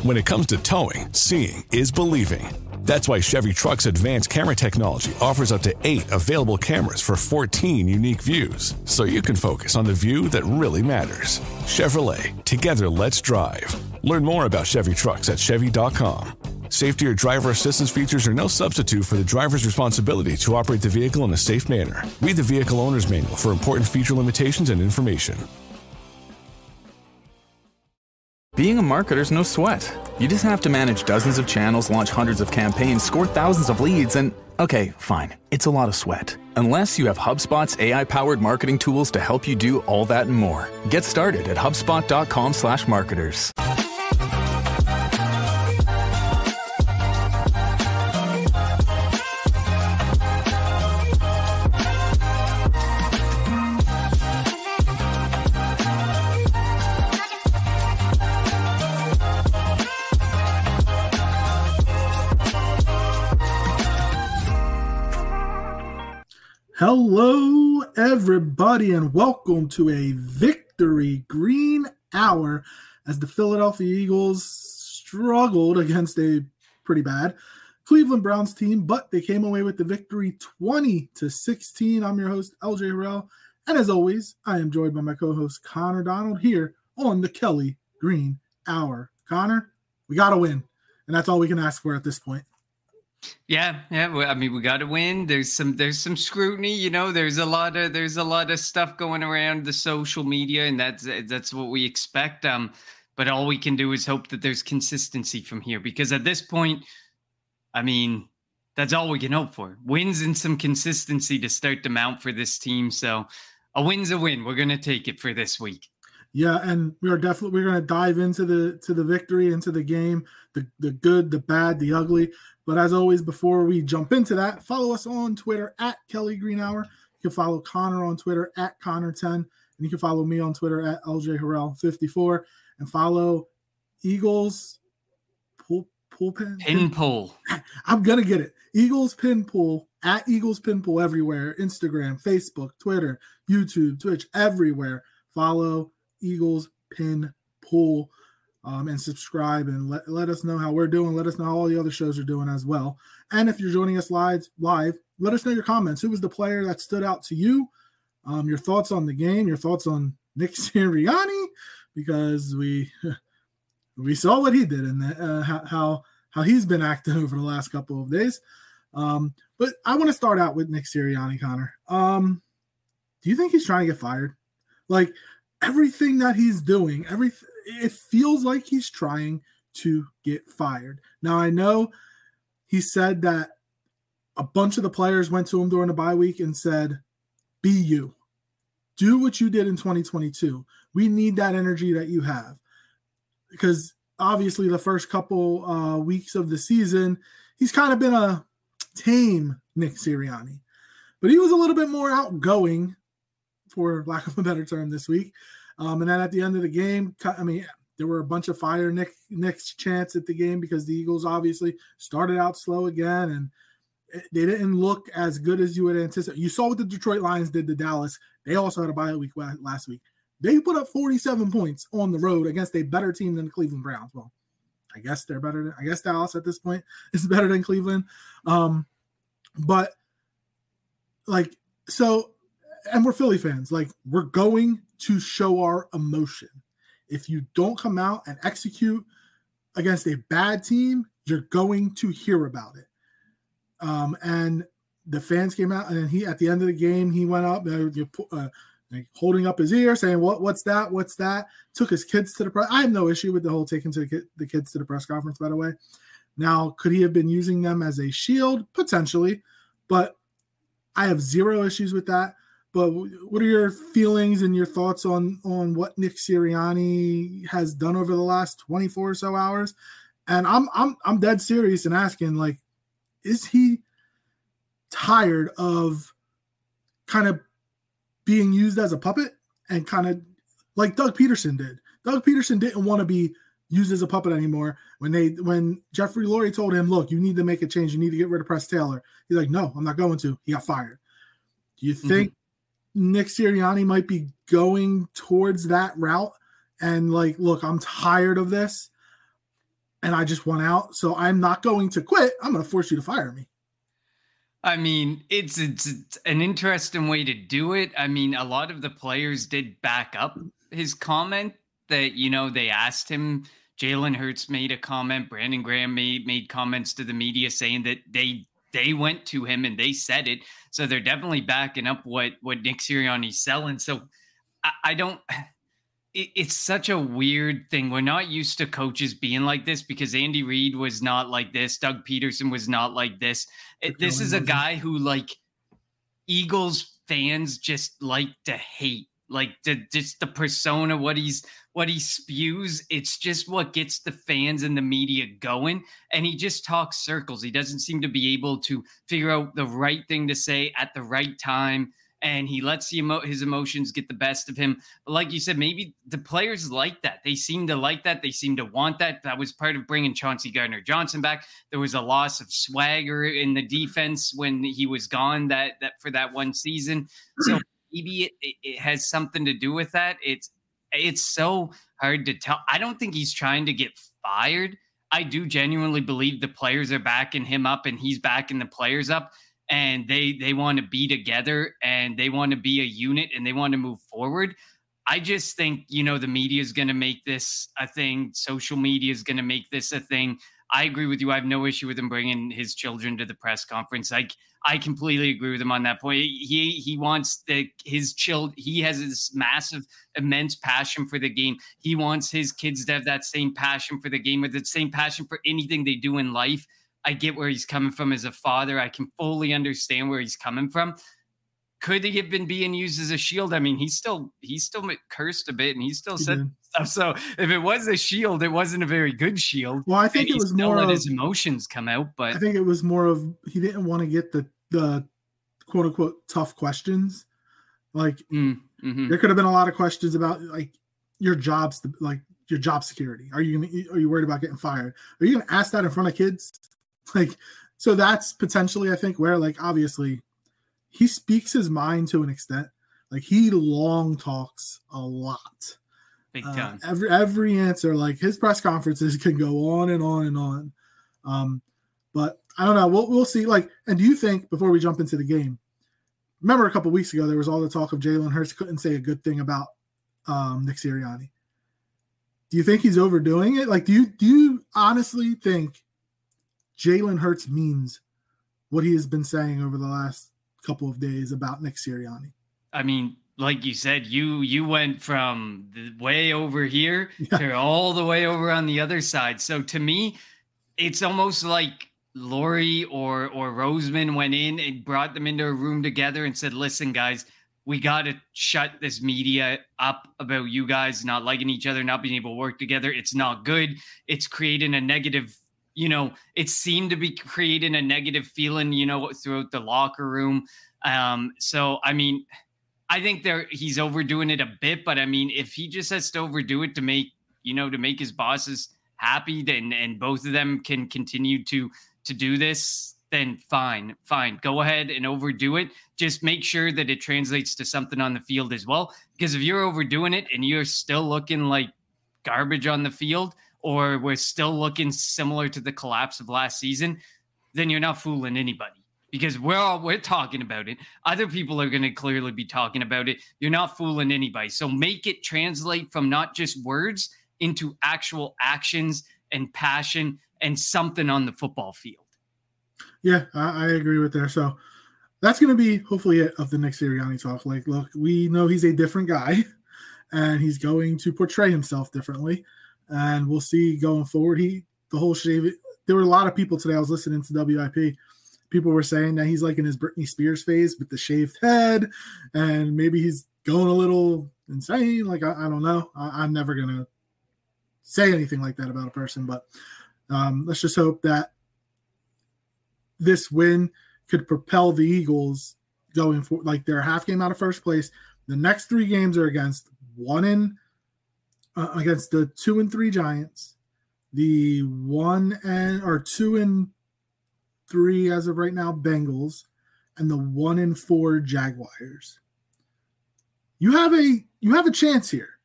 When it comes to towing, seeing is believing. That's why Chevy Truck's advanced camera technology offers up to 8 available cameras for 14 unique views, so you can focus on the view that really matters. Chevrolet, together let's drive. Learn more about Chevy Trucks at Chevy.com. Safety or driver assistance features are no substitute for the driver's responsibility to operate the vehicle in a safe manner. Read the vehicle owner's manual for important feature limitations and information. Being a marketer's no sweat. You just have to manage dozens of channels, launch hundreds of campaigns, score thousands of leads, and okay, fine, it's a lot of sweat. Unless you have HubSpot's AI-powered marketing tools to help you do all that and more. Get started at HubSpot.com/marketers. Hello, everybody, and welcome to a Victory Green Hour as the Philadelphia Eagles struggled against a pretty bad Cleveland Browns team, but they came away with the victory 20-16. I'm your host, LJ Harrell, and as always, I am joined by my co-host, Connor Donald, here on the Kelly Green Hour. Connor, we got to win, and that's all we can ask for at this point. Yeah. I mean, we got to win. There's some scrutiny, you know. There's a lot of stuff going around the social media, and that's what we expect. But all we can do is hope that there's consistency from here, because at this point, I mean, that's all we can hope for. Wins and some consistency to start to mount for this team. So a win's a win. We're gonna take it for this week. Yeah, and we're going to dive into the victory, into the game, the good, the bad, the ugly. But as always, before we jump into that, follow us on Twitter at Kelly Green Hour. You can follow Connor on Twitter at Connor10, and you can follow me on Twitter at LJ Harrell54, and follow Eagles Pin Pull. I'm gonna get it. Eagles Pin Pull at Eagles Pin Pull everywhere: Instagram, Facebook, Twitter, YouTube, Twitch, everywhere. Follow Eagles Pin Pull. And subscribe and let us know how we're doing. Let us know how all the other shows are doing as well. And if you're joining us live, let us know your comments. Who was the player that stood out to you? Your thoughts on the game, your thoughts on Nick Sirianni, because we saw what he did and how he's been acting over the last couple of days. But I want to start out with Nick Sirianni, Connor. Do you think he's trying to get fired? Like, everything that he's doing, it feels like he's trying to get fired. Now, I know he said that a bunch of the players went to him during the bye week and said, be you. Do what you did in 2022. We need that energy that you have. Because obviously the first couple weeks of the season, he's kind of been a tame Nick Sirianni. But he was a little bit more outgoing, for lack of a better term, this week. And then at the end of the game, I mean, there were a bunch of fire Nick's chants at the game because the Eagles obviously started out slow again, and they didn't look as good as you would anticipate. You saw what the Detroit Lions did to Dallas. They also had a bye week last week. They put up 47 points on the road against a better team than the Cleveland Browns. Well, I guess they're better. I guess Dallas at this point is better than Cleveland. But like, so, and we're Philly fans. Like, we're going to show our emotion. If you don't come out and execute against a bad team, you're going to hear about it. And the fans came out, and then he, at the end of the game, he went up, holding up his ear, saying, "What's that? What's that?" Took his kids to the press. I have no issue with the whole taking the kids to the press conference, by the way. Now, could he have been using them as a shield? Potentially, but I have zero issues with that. But what are your feelings and your thoughts on what Nick Sirianni has done over the last 24 or so hours? And I'm dead serious in asking, like, is he tired of kind of being used as a puppet and kind of like Doug Peterson did? Doug Peterson didn't want to be used as a puppet anymore. When Jeffrey Lurie told him, look, you need to make a change, you need to get rid of Press Taylor, he's like, no, I'm not going to. He got fired. Do you think Nick Sirianni might be going towards that route and like, look, I'm tired of this? and I just won out. So I'm not going to quit. I'm going to force you to fire me. I mean, it's an interesting way to do it. I mean, a lot of the players did back up his comment that, they asked him. Jalen Hurts made a comment. Brandon Graham made comments to the media saying that they went to him and they said it. So they're definitely backing up what Nick Sirianni's selling. So I don't. It's such a weird thing. We're not used to coaches being like this because Andy Reid was not like this. Doug Peterson was not like this. This is a guy who, like, Eagles fans just like to hate. Like, just the persona, what he spews. It's just what gets the fans and the media going. And he just talks circles. He doesn't seem to be able to figure out the right thing to say at the right time. And he lets his emotions get the best of him. But like you said, maybe the players like that. They seem to like that. They seem to want that. That was part of bringing Chauncey Gardner-Johnson back. There was a loss of swagger in the defense when he was gone that for that one season. So maybe it has something to do with that. It's so hard to tell. I don't think he's trying to get fired. I do genuinely believe the players are backing him up and he's backing the players up. And they want to be together and they want to be a unit and they want to move forward. I just think, the media is going to make this a thing. Social media is going to make this a thing. I agree with you. I have no issue with him bringing his children to the press conference. I completely agree with him on that point. He wants his children. He has this massive, immense passion for the game. He wants his kids to have that same passion for the game, or the same passion for anything they do in life. I get where he's coming from as a father. I can fully understand where he's coming from. Could he have been being used as a shield? I mean, he's still cursed a bit and he still said stuff. So if it was a shield, it wasn't a very good shield. Well, I think it was more let his emotions come out, but I think it was more of he didn't want to get the quote unquote tough questions. Like there could have been a lot of questions about like your job security. Are you worried about getting fired? Are you going to ask that in front of kids? Like, so that's potentially, I think, where, like, obviously he speaks his mind to an extent. Like, he long talks a lot. Big time. Every answer, like his press conferences can go on and on and on. But I don't know. We'll see. Like, and do you think, before we jump into the game, remember a couple weeks ago, there was all the talk of Jalen Hurts couldn't say a good thing about Nick Sirianni. Do you think he's overdoing it? Like, do you honestly think Jalen Hurts means what he has been saying over the last couple of days about Nick Sirianni? I mean, like you said, you went from the way over here to all the way over on the other side. So to me, it's almost like Lori or Roseman went in and brought them into a room together and said, listen, guys, we got to shut this media up about you guys not liking each other, not being able to work together. It's not good. It's creating a negative, it seemed to be creating a negative feeling, throughout the locker room. So, I mean, I think he's overdoing it a bit, but I mean, if he just has to overdo it to make his bosses happy, and both of them can continue to do this, then fine. Go ahead and overdo it. Just make sure that it translates to something on the field as well. Because if you're overdoing it and you're still looking like garbage on the field, or we're still looking similar to the collapse of last season, then you're not fooling anybody. Because we're talking about it. Other people are going to clearly be talking about it. You're not fooling anybody. So make it translate from not just words into actual actions and passion and something on the football field. Yeah, I agree with that. So that's going to be hopefully it of the Nick Sirianni talk. Like, look, we know he's a different guy and he's going to portray himself differently. And we'll see going forward. There were a lot of people today. I was listening to WIP. People were saying that he's like in his Britney Spears phase with the shaved head, and maybe he's going a little insane. Like, I don't know. I'm never going to say anything like that about a person, but let's just hope that this win could propel the Eagles going for, like, they're a half game out of first place. The next 3 games are against against the 2-3 Giants, the 2-3 as of right now Bengals, and the 1-4 Jaguars. You have a chance here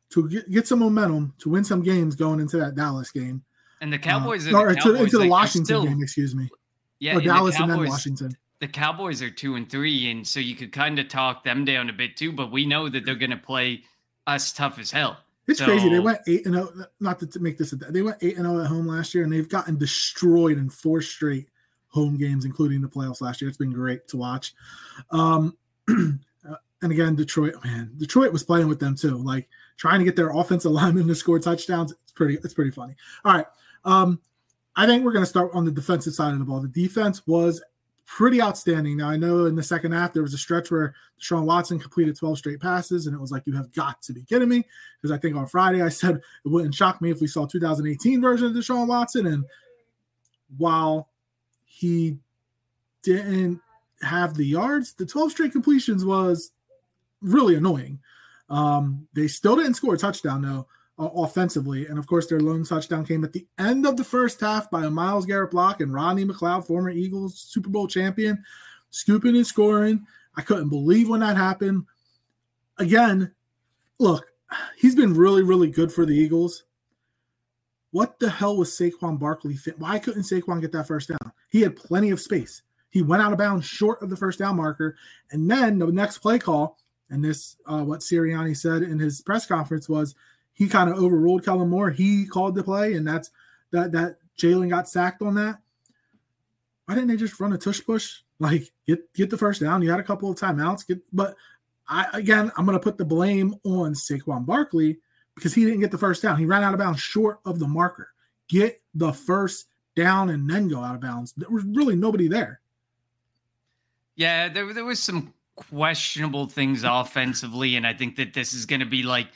to get some momentum, to win some games going into that Dallas game. And the Cowboys into the Washington game, excuse me. Yeah, or Dallas and then Washington. The Cowboys are 2-3, and so you could kind of talk them down a bit too. But we know that they're going to play us tough as hell. It's crazy. They went 8-0. Not to make this, they went 8-0 at home last year, and they've gotten destroyed in 4 straight home games, including the playoffs last year. It's been great to watch. And again, Detroit was playing with them too, like trying to get their offensive linemen to score touchdowns. It's pretty funny. All right. I think we're going to start on the defensive side of the ball. The defense was pretty outstanding. Now, I know in the second half, there was a stretch where Deshaun Watson completed 12 straight passes, and it was like, you have got to be kidding me. Because I think on Friday, I said it wouldn't shock me if we saw 2018 version of Deshaun Watson. And while he didn't have the yards, the 12 straight completions was really annoying. They still didn't score a touchdown, though, offensively. And, of course, their lone touchdown came at the end of the first half by a Myles Garrett block, and Rodney McLeod, former Eagles Super Bowl champion, scooping and scoring. I couldn't believe when that happened. Again, look, he's been really, really good for the Eagles. What the hell was Saquon Barkley? Why couldn't Saquon get that first down? He had plenty of space. He went out of bounds short of the first down marker. And then the next play call, and this what Sirianni said in his press conference was, he kind of overruled Kellen Moore. He called the play, and that Jalen got sacked on that. Why didn't they just run a tush push? Like, get the first down. You had a couple of timeouts. I'm going to put the blame on Saquon Barkley because he didn't get the first down. He ran out of bounds short of the marker. Get the first down and then go out of bounds. There was really nobody there. Yeah, there was some questionable things offensively, and I think that this is going to be like,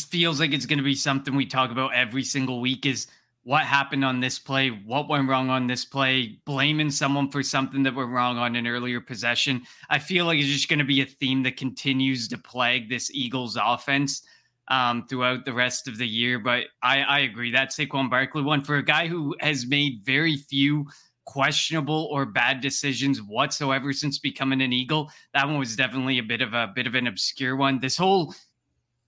feels like it's going to be something we talk about every single week is what happened on this play, what went wrong on this play, blaming someone for something that went wrong on an earlier possession. I feel like it's just going to be a theme that continues to plague this Eagles offense throughout the rest of the year. But I agree. That Saquon Barkley one, for a guy who has made very few questionable or bad decisions whatsoever since becoming an Eagle, that one was definitely a bit of an obscure one. This whole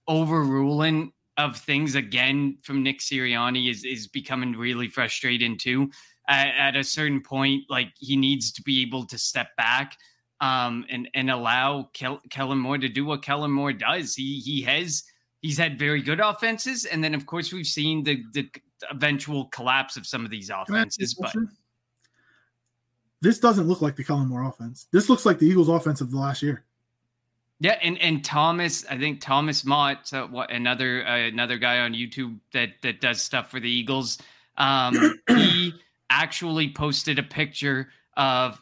overruling of things again from Nick Sirianni is becoming really frustrating too. At a certain point, like, he needs to be able to step back and allow Kellen Moore to do what Kellen Moore does. He's had very good offenses, and then of course we've seen the eventual collapse of some of these offenses. But this doesn't look like the Kellen Moore offense. This looks like the Eagles' offense of the last year. Yeah, and Thomas, I think Thomas Mott, another guy on YouTube that does stuff for the Eagles, he actually posted a picture of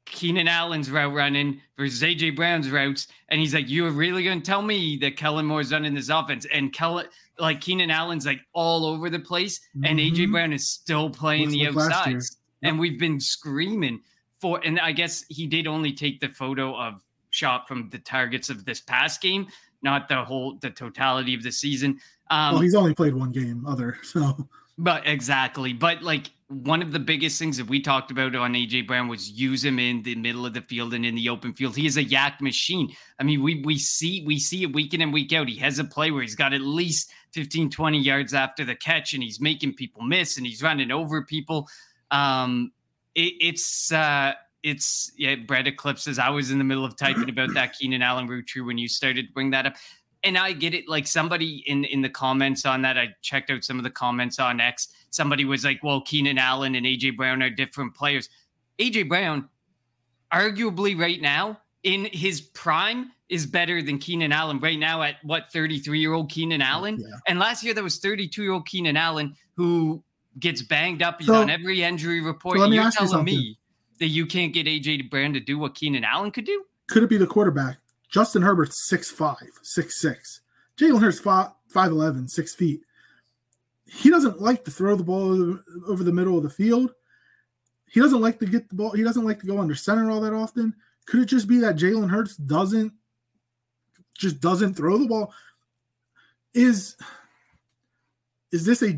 Keenan Allen's route running versus AJ Brown's routes, and he's like, "You're really going to tell me that Kellen Moore's running this offense?" And Keenan Allen's like all over the place, and AJ Brown is still playing the outsides, and we've been screaming for. And I guess he did only take the photo of shot from the targets of this past game, not the totality of the season. Well, he's only played one game so. But exactly. But like, one of the biggest things that we talked about on AJ Brown was use him in the middle of the field and in the open field. He is a yak machine. I mean, we see it week in and week out. He has a play where he's got at least 15, 20 yards after the catch, and he's making people miss, and he's running over people. Brett Eclipses. I was in the middle of typing about that Keenan Allen route tree when you started to bring that up. And I get it. Like, somebody in the comments on that, I checked out some of the comments on X. Somebody was like, well, Keenan Allen and AJ Brown are different players. AJ Brown, arguably right now, in his prime, is better than Keenan Allen right now at 33-year-old Keenan Allen. Yeah. And last year there was 32-year-old Keenan Allen who gets banged up. He's on every injury report. So you're telling me that you can't get AJ Brown to do what Keenan Allen could do? Could it be the quarterback? Justin Herbert's 6'5", 6'6". Jalen Hurts 5'11", 6 feet. He doesn't like to throw the ball over the middle of the field. He doesn't like to get the ball. He doesn't like to go under center all that often. Could it just be that Jalen Hurts doesn't throw the ball? Is this a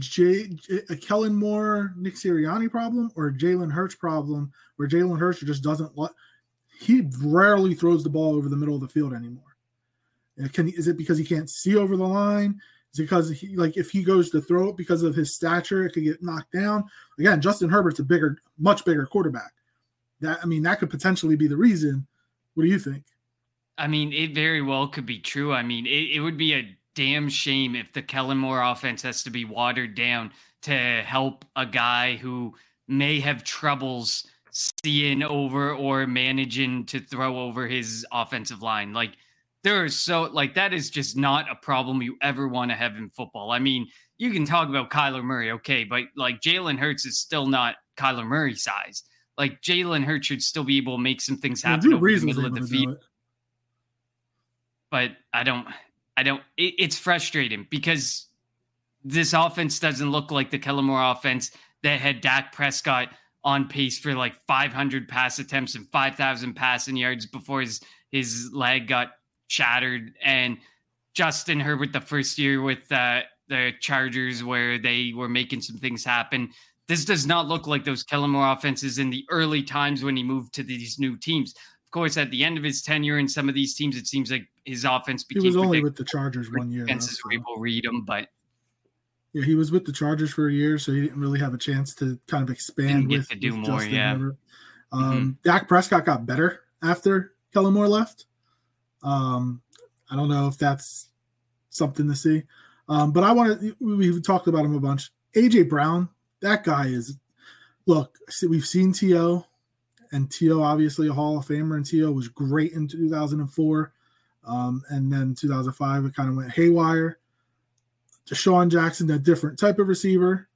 Kellen Moore, Nick Sirianni problem, or a Jalen Hurts problem, where Jalen Hurts just doesn't let? He rarely throws the ball over the middle of the field anymore. Is it because he can't see over the line? Is it because if he goes to throw it because of his stature, it could get knocked down? Again, Justin Herbert's much bigger quarterback. That could potentially be the reason. What do you think? I mean, it very well could be true. I mean, it would be a damn shame if the Kellen Moore offense has to be watered down to help a guy who may have troubles seeing over or managing to throw over his offensive line. Like, that is just not a problem you ever want to have in football. I mean, you can talk about Kyler Murray, okay, but like Jalen Hurts is still not Kyler Murray size. Like, Jalen Hurts should still be able to make some things happen over the middle of the field. But it's frustrating because this offense doesn't look like the Kellen Moore offense that had Dak Prescott on pace for like 500 pass attempts and 5,000 passing yards before his leg got shattered, and Justin Herbert the first year with the Chargers where they were making some things happen. This does not look like those Kellen Moore offenses in the early times when he moved to these new teams. Of course, at the end of his tenure in some of these teams, it seems like his offense became. He was only with the Chargers 1 year. Defenses were able to read him, but yeah, he was with the Chargers for a year, so he didn't really have a chance to kind of expand with more. Justin Herbert. Dak Prescott got better after Kellen Moore left. I don't know if that's something to see, but we've talked about him a bunch. AJ Brown, that guy is. Look, we've seen T.O. And T.O. obviously a Hall of Famer, and T.O. was great in 2004. And then 2005, it kind of went haywire. Deshaun Jackson, a different type of receiver.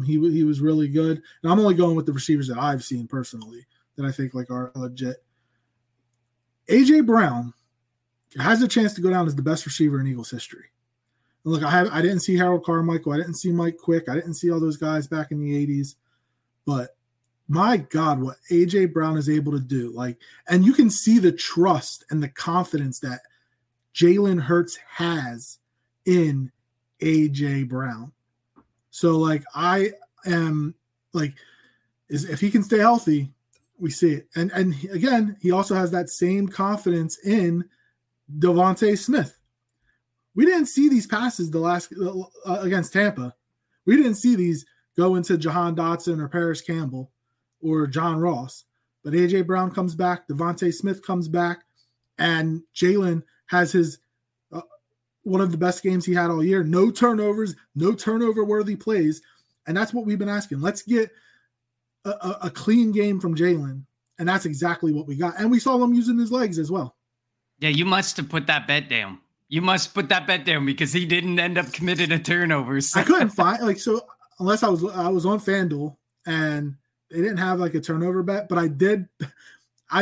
He was really good. And I'm only going with the receivers that I've seen personally that I think are legit. A.J. Brown has a chance to go down as the best receiver in Eagles history. And look, I didn't see Harold Carmichael. I didn't see Mike Quick. I didn't see all those guys back in the 80s. But my God, what A.J. Brown is able to do. And you can see the trust and the confidence that Jalen Hurts has in A.J. Brown. So, I am, if he can stay healthy, we see it. And again, he also has that same confidence in Devontae Smith. We didn't see these passes against Tampa. We didn't see these go into Jahan Dotson or Paris Campbell or John Ross. But A.J. Brown comes back, Devontae Smith comes back, and Jalen has his one of the best games he had all year. No turnovers, no turnover-worthy plays. And that's what we've been asking. Let's get a clean game from Jalen. And that's exactly what we got. And we saw him using his legs as well. Yeah, you must have put that bet down. You must put that bet down because he didn't end up committing a turnovers. I couldn't find unless I was on FanDuel and they didn't have a turnover bet, but I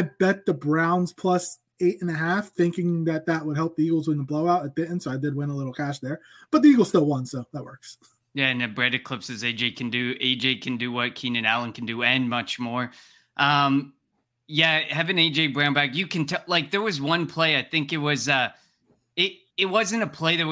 bet the Browns plus 8.5, thinking that would help the Eagles win the blowout. It didn't, so I did win a little cash there. But the Eagles still won, so that works. Yeah, and the Bread Eclipse says AJ can do what Keenan Allen can do and much more. Yeah, having AJ Brown back, you can tell. There was one play, I think it was it wasn't a play that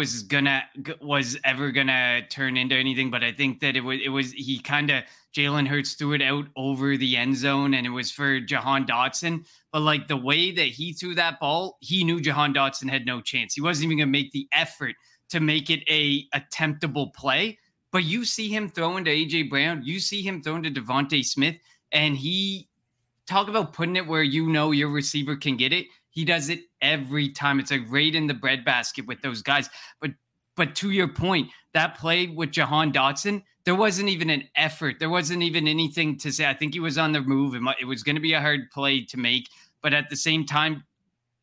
was ever gonna turn into anything, but I think that it was he kind of Jalen Hurts threw it out over the end zone, and it was for Jahan Dotson. But the way that he threw that ball, he knew Jahan Dotson had no chance. He wasn't even gonna make the effort to make it a attemptable play. But you see him throwing to AJ Brown, you see him throwing to Devontae Smith, and he talk about putting it where your receiver can get it. He does it every time. It's right in the breadbasket with those guys. But to your point, that play with Jahan Dotson, there wasn't even an effort. There wasn't even anything to say. I think he was on the move. It was going to be a hard play to make. But at the same time,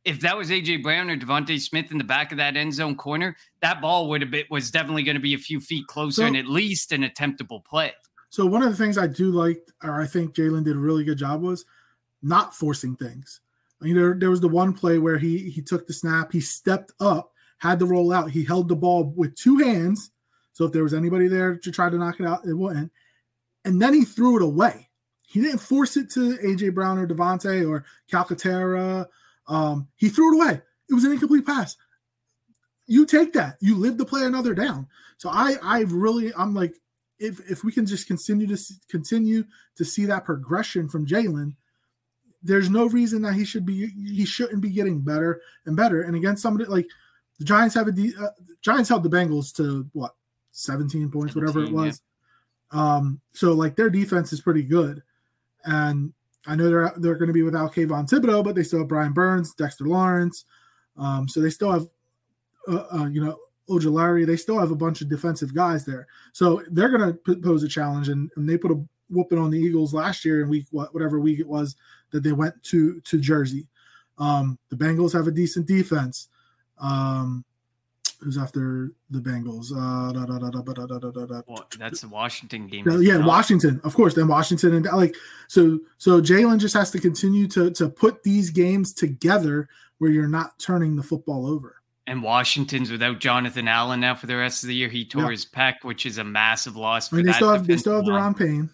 if that was A.J. Brown or Devontae Smith in the back of that end zone corner, that ball was definitely going to be a few feet closer and at least an attemptable play. So one of the things I do like, or I think Jalen did a really good job, was not forcing things. There was the one play where he took the snap, he stepped up, had to roll out, he held the ball with two hands. So if there was anybody there to try to knock it out, it wouldn't. And then he threw it away. He didn't force it to A.J. Brown or Devontae or Calcaterra. He threw it away. It was an incomplete pass. You take that. You live to play another down. So I'm like, if we can just continue to see that progression from Jalen, there's no reason that he shouldn't be getting better and better. And against somebody The Giants held the Bengals to what, 17 points, whatever it was. Yeah. So like their defense is pretty good, and I know they're going to be without Kayvon Thibodeau, but they still have Brian Burns, Dexter Lawrence. So they still have Ojulari. They still have a bunch of defensive guys there. So they're going to pose a challenge, and they put a whooping on the Eagles last year in whatever week it was that they went to Jersey. The Bengals have a decent defense. Who's after the Bengals? That's the Washington game. Yeah, Washington, of course. Then Washington and so Jalen just has to continue to put these games together where you're not turning the football over. And Washington's without Jonathan Allen now for the rest of the year. He tore his pec, which is a massive loss for they still have Daron Payne.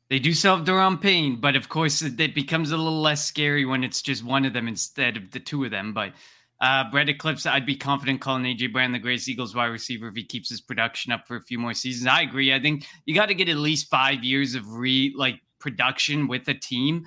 They do still have Daron Payne, but of course it becomes a little less scary when it's just one of them instead of the two of them. But Brett Eclipse, I'd be confident calling AJ Brown the greatest Eagles wide receiver if he keeps his production up for a few more seasons. I agree. I think you got to get at least 5 years of production with a team,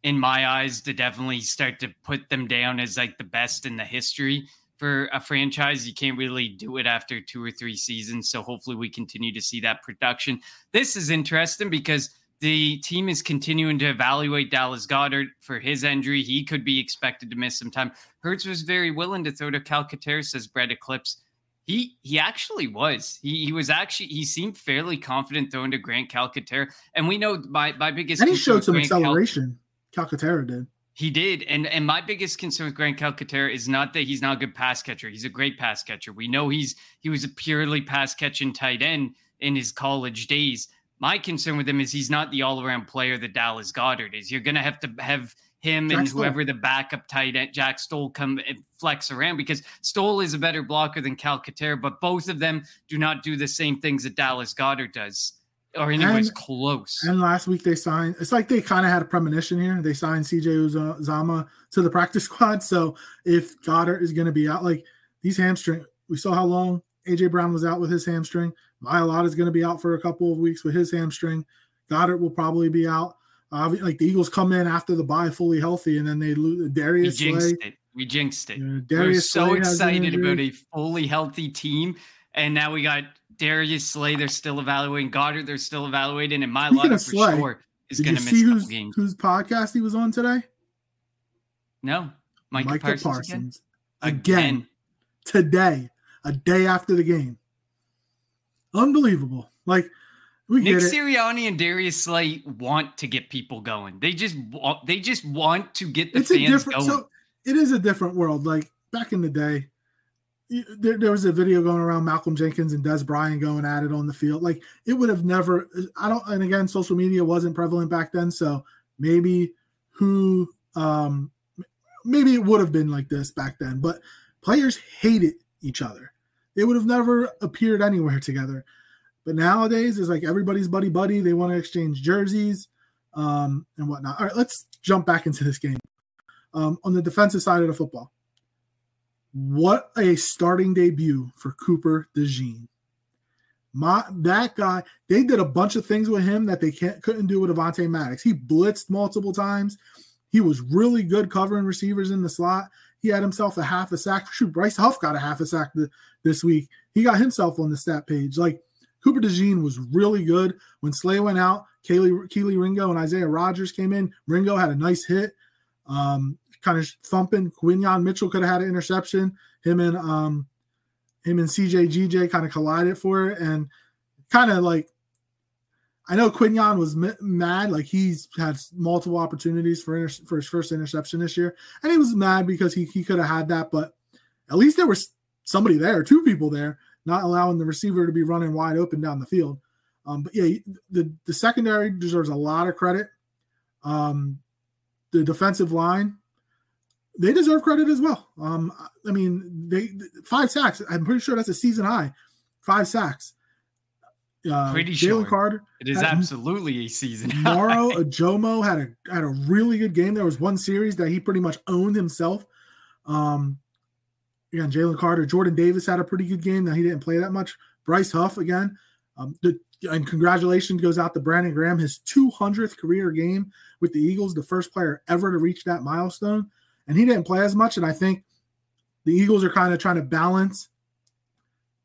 in my eyes, to definitely start to put them down as like the best in the history for a franchise. You can't really do it after 2 or 3 seasons. So hopefully we continue to see that production. This is interesting because the team is continuing to evaluate Dallas Goedert for his injury. He could be expected to miss some time. Hurts was very willing to throw to Calcaterra, says Brett Eclipse. He actually was. He seemed fairly confident throwing to Grant Calcaterra. And we know my biggest concern. And he showed some acceleration. Calcaterra did. He did. And my biggest concern with Grant Calcaterra is not that he's not a good pass catcher. He's a great pass catcher. We know he was a purely pass catching tight end in his college days. My concern with him is he's not the all-around player that Dallas Goedert is. You're going to have him and whoever the backup tight end, Jack Stoll, come and flex around, because Stoll is a better blocker than Calcaterra, but both of them do not do the same things that Dallas Goedert does, or anyways close. And last week they signed, it's like they kind of had a premonition here. They signed CJ Uzama to the practice squad. So if Goedert is going to be out, like these hamstring, we saw how long AJ Brown was out with his hamstring. Mailata is going to be out for a couple of weeks with his hamstring. Goedert will probably be out. Like the Eagles come in after the bye fully healthy, and then they lose Darius Slay. We jinxed it. We're so excited about a fully healthy team, and now we got Darius Slay. They're still evaluating Goedert. They're still evaluating, and Mailata for sure is going to miss a couple games. Whose podcast he was on today? No, Michael Parsons again today, a day after the game. Unbelievable. Like, Nick Sirianni and Darius Slay want to get people going. They just want to get the fans going. So it is a different world. Like back in the day, there was a video going around Malcolm Jenkins and Des Bryant going at it on the field. Like it would have never. And again, social media wasn't prevalent back then, so maybe it would have been like this back then. But players hated each other. They would have never appeared anywhere together. But nowadays, it's like everybody's buddy-buddy. They want to exchange jerseys and whatnot. All right, let's jump back into this game. On the defensive side of the football, what a starting debut for Cooper DeJean. That guy, they did a bunch of things with him that they couldn't do with Avonte Maddox. He blitzed multiple times. He was really good covering receivers in the slot. He had himself a half a sack. Shoot, Bryce Huff got a half a sack this week. He got himself on the stat page. Like, Cooper DeJean was really good. When Slay went out, Keely Ringo and Isaiah Rodgers came in. Ringo had a nice hit, kind of thumping. Quinyon Mitchell could have had an interception. Him and CJ GJ kind of collided for it. And kind of like, I know Quinyon was mad. Like he's had multiple opportunities for his first interception this year. And he was mad because he could have had that. But at least there was somebody there, 2 people there, not allowing the receiver to be running wide open down the field. But yeah, the secondary deserves a lot of credit. The defensive line, they deserve credit as well. I mean, 5 sacks. I'm pretty sure that's a season high. 5 sacks. Pretty sure. Jalen Carter. It is absolutely a season high. Maro Ajomo had a really good game. There was one series that he pretty much owned himself. Again, Jalen Carter. Jordan Davis had a pretty good game. Now he didn't play that much. Bryce Huff again. And congratulations goes out to Brandon Graham, his 200th career game with the Eagles, the first player ever to reach that milestone. And he didn't play as much. And I think the Eagles are kind of trying to balance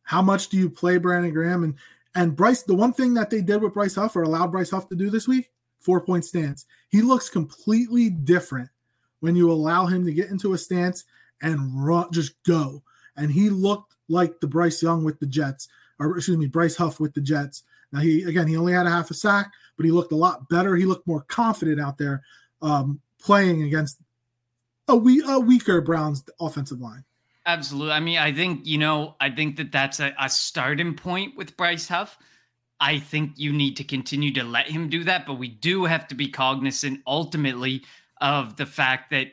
how much do you play Brandon Graham and Bryce. The one thing that they did with Bryce Huff or allowed Bryce Huff to do this week, 4-point stance. He looks completely different when you allow him to get into a stance and run, just go. And he looked like the Bryce Young with the Jets, or excuse me, Bryce Huff with the Jets. Now he only had a half a sack, but he looked a lot better. He looked more confident out there playing against a weaker Browns offensive line. Absolutely. I mean, I think that's a starting point with Bryce Huff. I think you need to continue to let him do that, but we do have to be cognizant ultimately of the fact that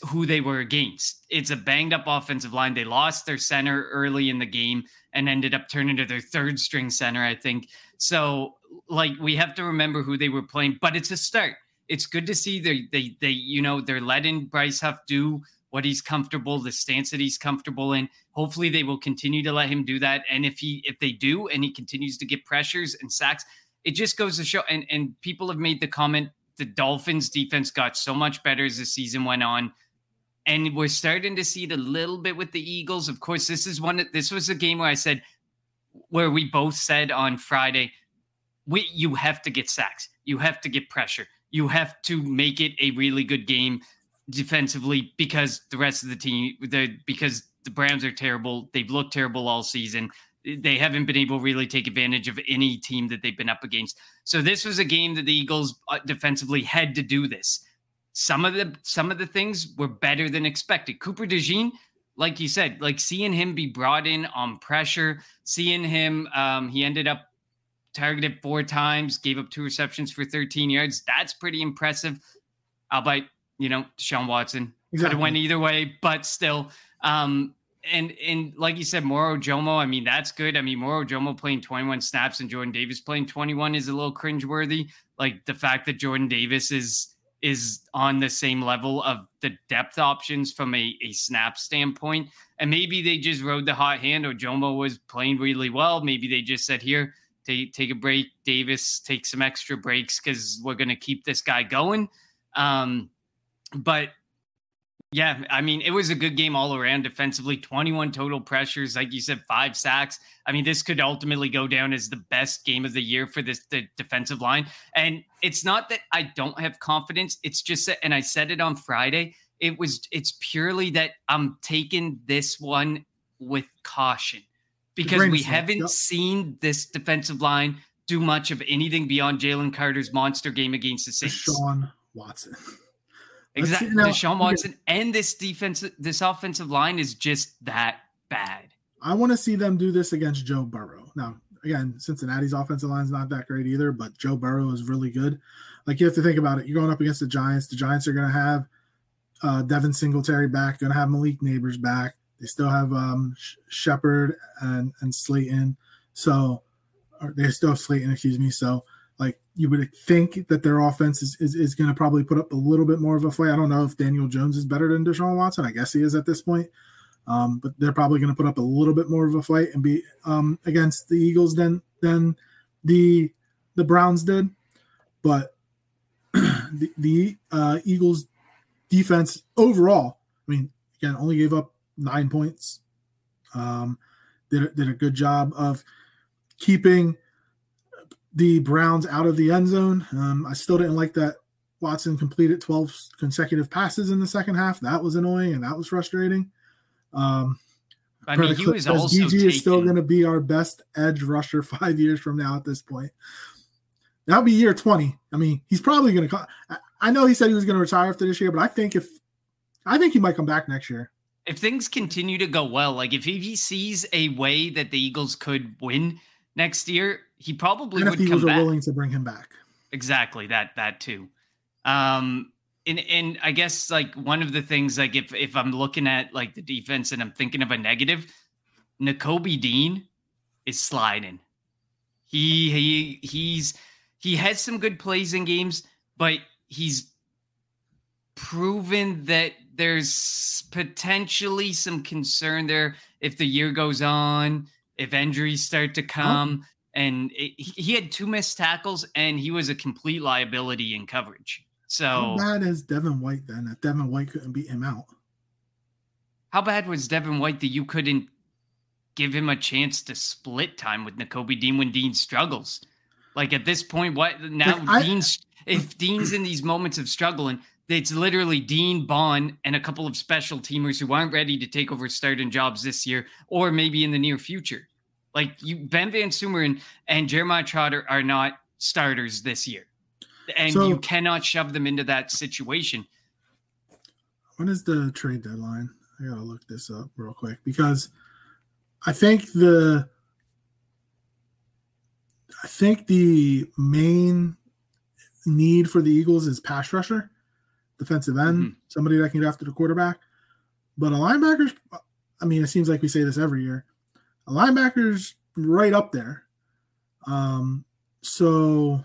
who they were against. It's a banged up offensive line. They lost their center early in the game and ended up turning to their third string center, I think. So like we have to remember who they were playing, but it's a start. It's good to see they're letting Bryce Huff do what he's comfortable, the stance that he's comfortable in. Hopefully they will continue to let him do that. And if they do, and he continues to get pressures and sacks, it just goes to show, and people have made the comment, the Dolphins defense got so much better as the season went on. And we're starting to see it a little bit with the Eagles. Of course, this was a game where we both said on Friday, you have to get sacks. You have to get pressure. You have to make it a really good game defensively because the rest of the team, because the Browns are terrible. They've looked terrible all season. They haven't been able to really take advantage of any team that they've been up against. So this was a game that the Eagles defensively had to do this. Some of the things were better than expected. Cooper DeJean, like you said, like seeing him be brought in on pressure, seeing him, he ended up targeted 4 times, gave up 2 receptions for 13 yards. That's pretty impressive. Albeit, Deshaun Watson could have went either way, but still. And like you said, Moro Ojomo, I mean, that's good. I mean, Moro Ojomo playing 21 snaps and Jordan Davis playing 21 is a little cringeworthy. Like the fact that Jordan Davis is on the same level of the depth options from a snap standpoint. And maybe they just rode the hot hand. Ojomo was playing really well. Maybe they just said, here, take a break. Davis, take some extra breaks because we're going to keep this guy going. But yeah, I mean, it was a good game all around defensively, 21 total pressures. Like you said, 5 sacks. I mean, this could ultimately go down as the best game of the year for the defensive line. And it's not that I don't have confidence. It's just that, and I said it on Friday, it's purely that I'm taking this one with caution because we haven't seen this defensive line do much of anything beyond Jalen Carter's monster game against the Saints. Deshaun Watson. Exactly. Deshaun Watson and this offensive line is just that bad. I want to see them do this against Joe Burrow. Now, again, Cincinnati's offensive line is not that great either, but Joe Burrow is really good. Like, you have to think about it. You're going up against the Giants. The Giants are going to have Devin Singletary back, going to have Malik Neighbors back. They still have Shepard and Slayton. So, or they still have Slayton, excuse me. So, like, you would think that their offense is going to probably put up a little bit more of a fight. I don't know if Daniel Jones is better than Deshaun Watson. I guess he is at this point. But they're probably going to put up a little bit more of a fight and be against the Eagles than the Browns did. But the Eagles defense overall, I mean, again, only gave up 9 points. Did a good job of keeping the Browns out of the end zone. I still didn't like that Watson completed 12 consecutive passes in the second half. That was annoying and that was frustrating. I mean, he was also DG is still going to be our best edge rusher 5 years from now at this point. That'll be year 20. I mean, he's probably going to – I know he said he was going to retire after this year, but I think he might come back next year. If things continue to go well, like if he sees a way that the Eagles could win next year, he probably would come back. And if he was willing to bring him back. Exactly, that too. And I guess like one of the things, like if I'm looking at like the defense and I'm thinking of a negative, Nakobe Dean is sliding. He has some good plays in games, but he's proven that there's potentially some concern there if the year goes on, if injuries start to come. And he had 2 missed tackles, and he was a complete liability in coverage. So how bad is Devin White then that Devin White couldn't beat him out? How bad was Devin White that you couldn't give him a chance to split time with Nakobe Dean when Dean struggles? Like at this point, what now? If Dean's in these moments of struggling, it's literally Dean, Bond, and a couple of special teamers who aren't ready to take over starting jobs this year or maybe in the near future. Like Ben Van Sumer and Jeremiah Trotter are not starters this year. And you cannot shove them into that situation. When is the trade deadline? I gotta look this up real quick because I think the main need for the Eagles is pass rusher, defensive end, somebody that can get after the quarterback. But a linebacker's, I mean, it seems like we say this every year. A linebacker's right up there. So,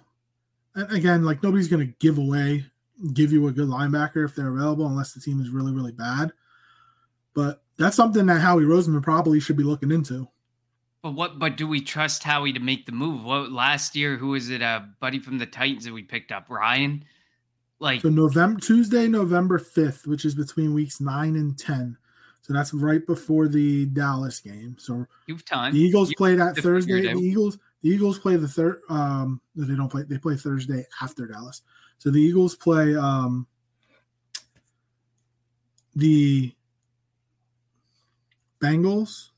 and again, like nobody's going to give you a good linebacker if they're available unless the team is really, really bad. But that's something that Howie Roseman probably should be looking into. But do we trust Howie to make the move? What last year? Who was it? A buddy from the Titans that we picked up, Ryan. So Tuesday, November 5th, which is between weeks 9 and 10. So that's right before the Dallas game. So you've time. The Eagles play that Thursday. The Eagles play the third. They don't play. They play Thursday after Dallas. So the Eagles play the Bengals.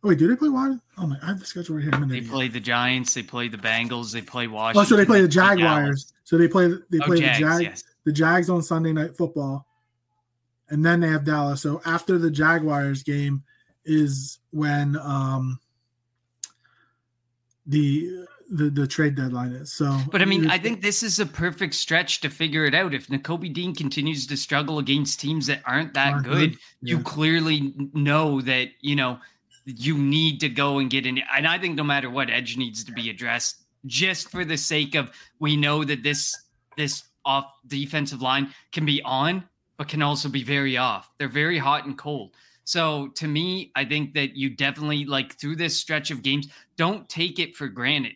Oh wait, do they play Washington? Oh my! I have the schedule right here. They play the Giants. They play the Bengals. They play Washington. Oh, so they play the Jaguars. So they play Jags, the Jags on Sunday Night Football, and then they have Dallas. So after the Jaguars game is when the trade deadline is. So, but I mean, I think this is a perfect stretch to figure it out. If Nakobe Dean continues to struggle against teams that aren't that good, you clearly know that you need to go and get in. And I think no matter what, edge needs to be addressed just for the sake of, we know that this off defensive line can be on, but can also be very off. They're very hot and cold. So to me, I think that you definitely, like, through this stretch of games, don't take it for granted.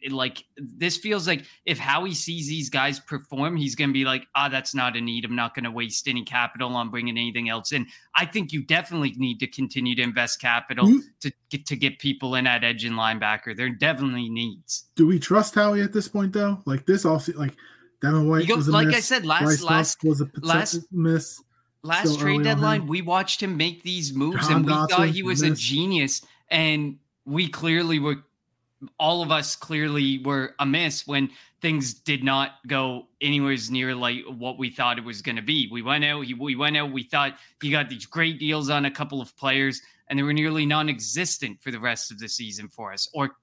This feels like if Howie sees these guys perform, he's going to be like, that's not a need. I'm not going to waste any capital on bringing anything else in. I think you definitely need to continue to invest capital to get people in at edge and linebacker. There definitely needs. Do we trust Howie at this point, though? Like this also, like Devin White was a like miss. I said, last was a miss. Last trade deadline, we watched him make these moves, and we thought he was a genius. And we clearly were, all of us clearly were amiss when things did not go anywhere near like what we thought it was going to be. We went out, we thought he got these great deals on a couple of players, and they were nearly non-existent for the rest of the season for us, or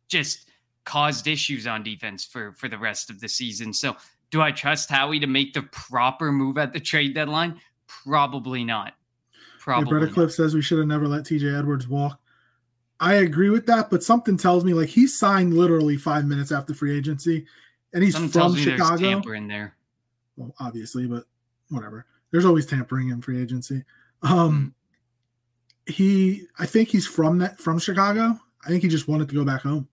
just caused issues on defense for the rest of the season. So do I trust Howie to make the proper move at the trade deadline? Probably not. Bretta Cliff says we should have never let TJ Edwards walk. I agree with that, but something tells me like he signed literally 5 minutes after free agency, and he's from Chicago. There's tamper in there. Well, obviously, but whatever. There's always tampering in free agency. I think he's from Chicago. I think he just wanted to go back home.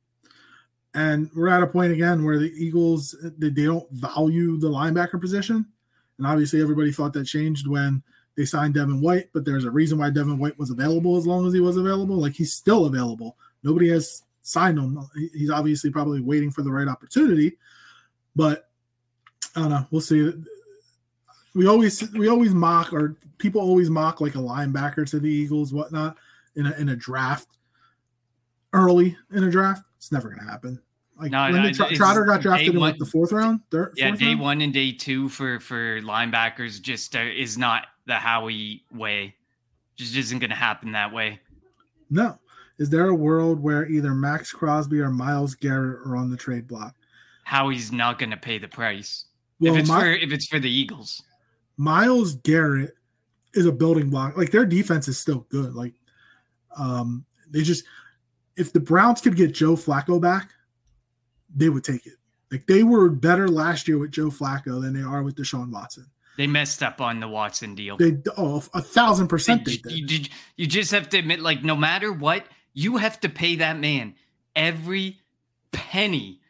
And we're at a point again where the Eagles, they don't value the linebacker position. And obviously everybody thought that changed when they signed Devin White, but there's a reason why Devin White was available as long as he was available. Like, he's still available. Nobody has signed him. He's obviously probably waiting for the right opportunity, but I don't know. We'll see. We always mock, or people always mock like a linebacker to the Eagles, whatnot, in a draft, early in a draft. It's never going to happen. Like Trotter got drafted in like the fourth round. Day 1 and day 2 for linebackers just is not the Howie way. Just isn't going to happen that way. No. Is there a world where either Max Crosby or Myles Garrett are on the trade block? Howie's not going to pay the price. Well, if it's for the Eagles. Myles Garrett is a building block. Like, their defense is still good. Like, if the Browns could get Joe Flacco back, they would take it. Like, they were better last year with Joe Flacco than they are with Deshaun Watson. They messed up on the Watson deal. 1,000% they did. You just have to admit, like, no matter what, you have to pay that man every penny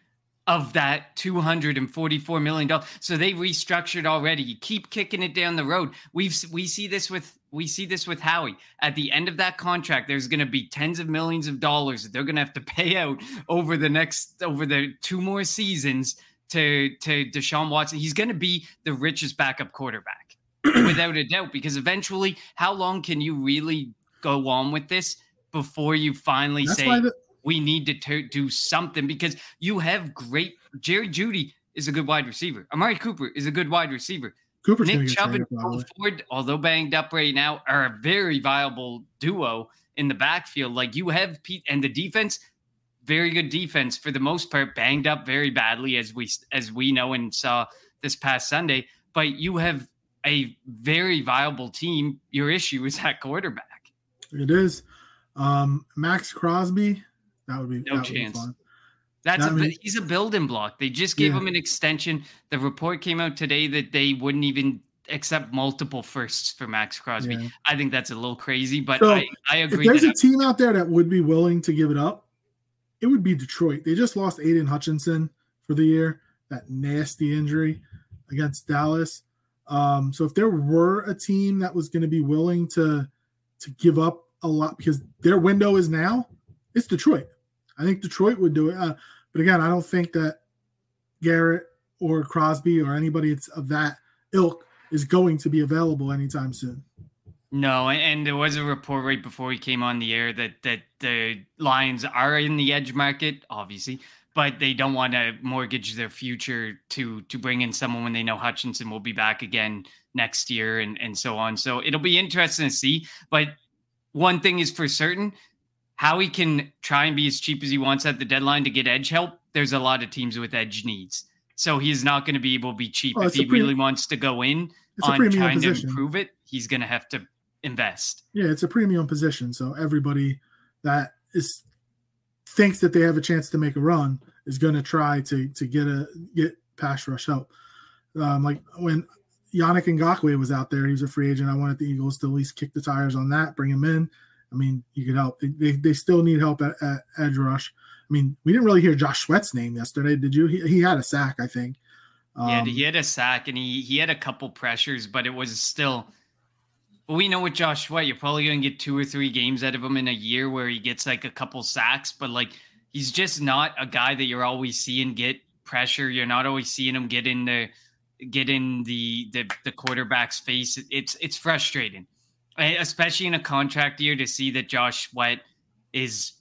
of that $244 million. So they restructured already. You keep kicking it down the road. We see this with Howie. At the end of that contract, there's going to be tens of millions of dollars that they're going to have to pay out over the 2 more seasons to Deshaun Watson. He's going to be the richest backup quarterback without a doubt, because eventually, how long can you really go on with this before you finally say we need to do something? Because you have great Jerry Jeudy is a good wide receiver. Amari Cooper is a good wide receiver. Nick Chubb and Ford, although banged up right now, are a very viable duo in the backfield. Like, you have Pete and the defense, very good defense for the most part, banged up very badly as we know and saw this past Sunday. But you have a very viable team. Your issue is at quarterback. It is. Max Crosby, that would be no chance. He's a building block. They just gave him an extension. The report came out today that they wouldn't even accept multiple firsts for Max Crosby. Yeah. I think that's a little crazy, but so I agree. If there's a team out there that would be willing to give it up, it would be Detroit. They just lost Aiden Hutchinson for the year, that nasty injury against Dallas. So if there were a team that was going to be willing to give up a lot, because their window is now, it's Detroit. I think Detroit would do it. But again, I don't think that Garrett or Crosby or anybody of that ilk is going to be available anytime soon. No, and there was a report right before we came on the air that the Lions are in the edge market, obviously, but they don't want to mortgage their future to bring in someone when they know Hutchinson will be back again next year and so on. So it'll be interesting to see. But one thing is for certain, Howie can try and be as cheap as he wants at the deadline to get edge help. There's a lot of teams with edge needs. So he's not going to be able to be cheap. If he really wants to go in on trying to improve it, he's going to have to invest. Yeah, it's a premium position. So everybody that thinks that they have a chance to make a run is going to try to get pass rush help. Like when Yannick Ngakoue was out there, he was a free agent. I wanted the Eagles to at least kick the tires on that, bring him in. I mean, you could help. They still need help at edge rush. I mean, we didn't really hear Josh Sweat's name yesterday, did you? He had a sack, I think. He had a sack, and he had a couple pressures, but it was still – we know with Josh Sweat, you're probably going to get 2 or 3 games out of him in a year where he gets like a couple sacks, but like he's just not a guy that you're always seeing get pressure. You're not always seeing him get in the quarterback's face. It's frustrating, especially in a contract year, to see that Josh Sweat is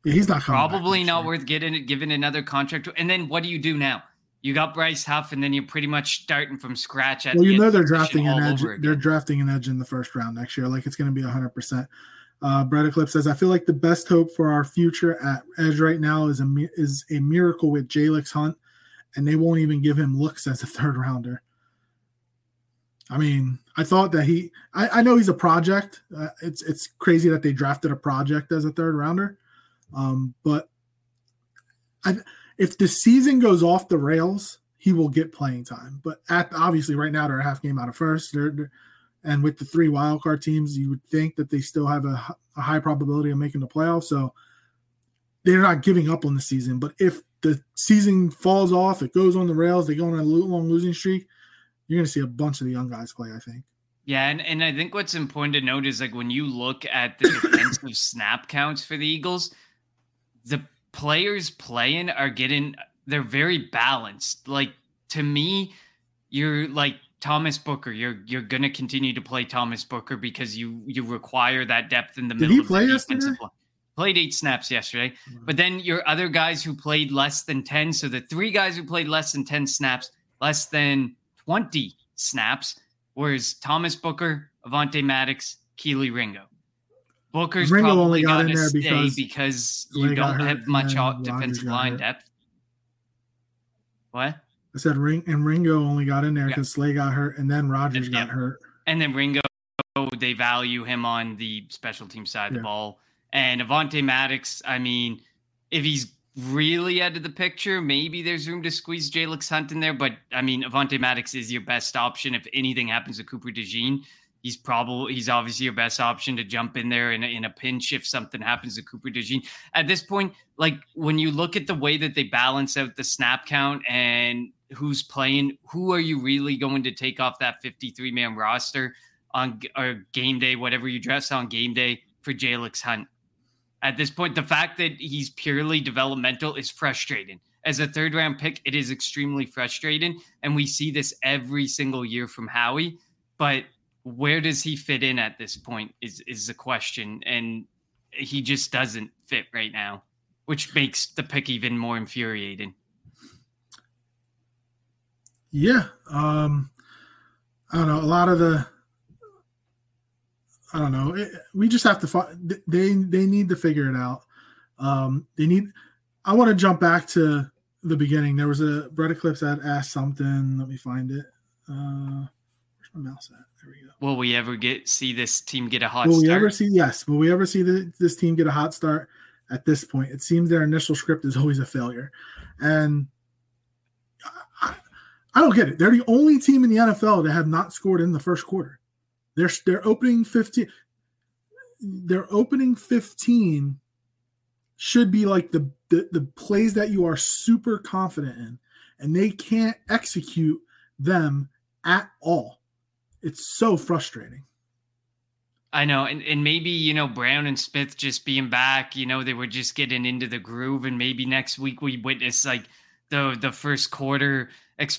he's not probably not worth giving another contract. And then what do you do now? You got Bryce Huff, and then you're pretty much starting from scratch. They're drafting an edge. They're drafting an edge in the first round next year. Like, it's going to be 100%. Brett Eclipse says, I feel like the best hope for our future at edge right now is a miracle with Jalix Hunt, and they won't even give him looks as a third rounder. I mean, I thought that I know he's a project. It's crazy that they drafted a project as a third rounder. But if the season goes off the rails, he will get playing time. But obviously right now they're a half game out of first. And with the 3 wildcard teams, you would think that they still have a high probability of making the playoffs. So they're not giving up on the season. But if the season falls off, it goes on the rails, they go on a long losing streak, you're going to see a bunch of the young guys play, I think. Yeah, and I think what's important to note is, like, when you look at the defensive snap counts for the Eagles, the players playing they're very balanced. Like, to me, you're like Thomas Booker. You're going to continue to play Thomas Booker because you require that depth in the middle. Did he play yesterday? Played 8 snaps yesterday. But then your other guys who played less than 10. So the 3 guys who played less than 10 snaps, less than 20 snaps, whereas Thomas Booker, Avonte Maddox, Keely Ringo. Booker's Ringo probably only got got in to there stay because you don't have much defensive line depth. What? I said Ringo only got in there because Slay got hurt, and then Rodgers got hurt. And then Ringo, they value him on the special team side of the ball. And Avonte Maddox, I mean, if he's really out of the picture, maybe there's room to squeeze Jalix Hunt in there. But, I mean, Avonte Maddox is your best option if anything happens to Cooper DeJean. he's obviously your best option to jump in there in a pinch if something happens to Cooper DeJean. At this point, like when you look at the way that they balance out the snap count and who's playing, who are you really going to take off that 53-man roster on or game day, whatever you dress on game day for Jalix Hunt? At this point, the fact that he's purely developmental is frustrating. As a third-round pick, it is extremely frustrating, and we see this every single year from Howie. But where does he fit in at this point is the question, and he just doesn't fit right now, which makes the pick even more infuriating. Yeah, I don't know. A lot of the, I don't know. We just have to. They need to figure it out. I want to jump back to the beginning. There was a Brett Eclipse that asked something. Let me find it. Where's my mouse at? There we go. Will we ever see this team get a hot start? Will we ever see this team get a hot start? At this point, it seems their initial script is always a failure, and I don't get it. They're the only team in the NFL that have not scored in the first quarter. Their opening 15. Their opening 15 should be like the plays that you are super confident in, and they can't execute them at all. It's so frustrating. I know, and maybe, Brown and Smith just being back, they were just getting into the groove, and maybe next week we witness like the first quarter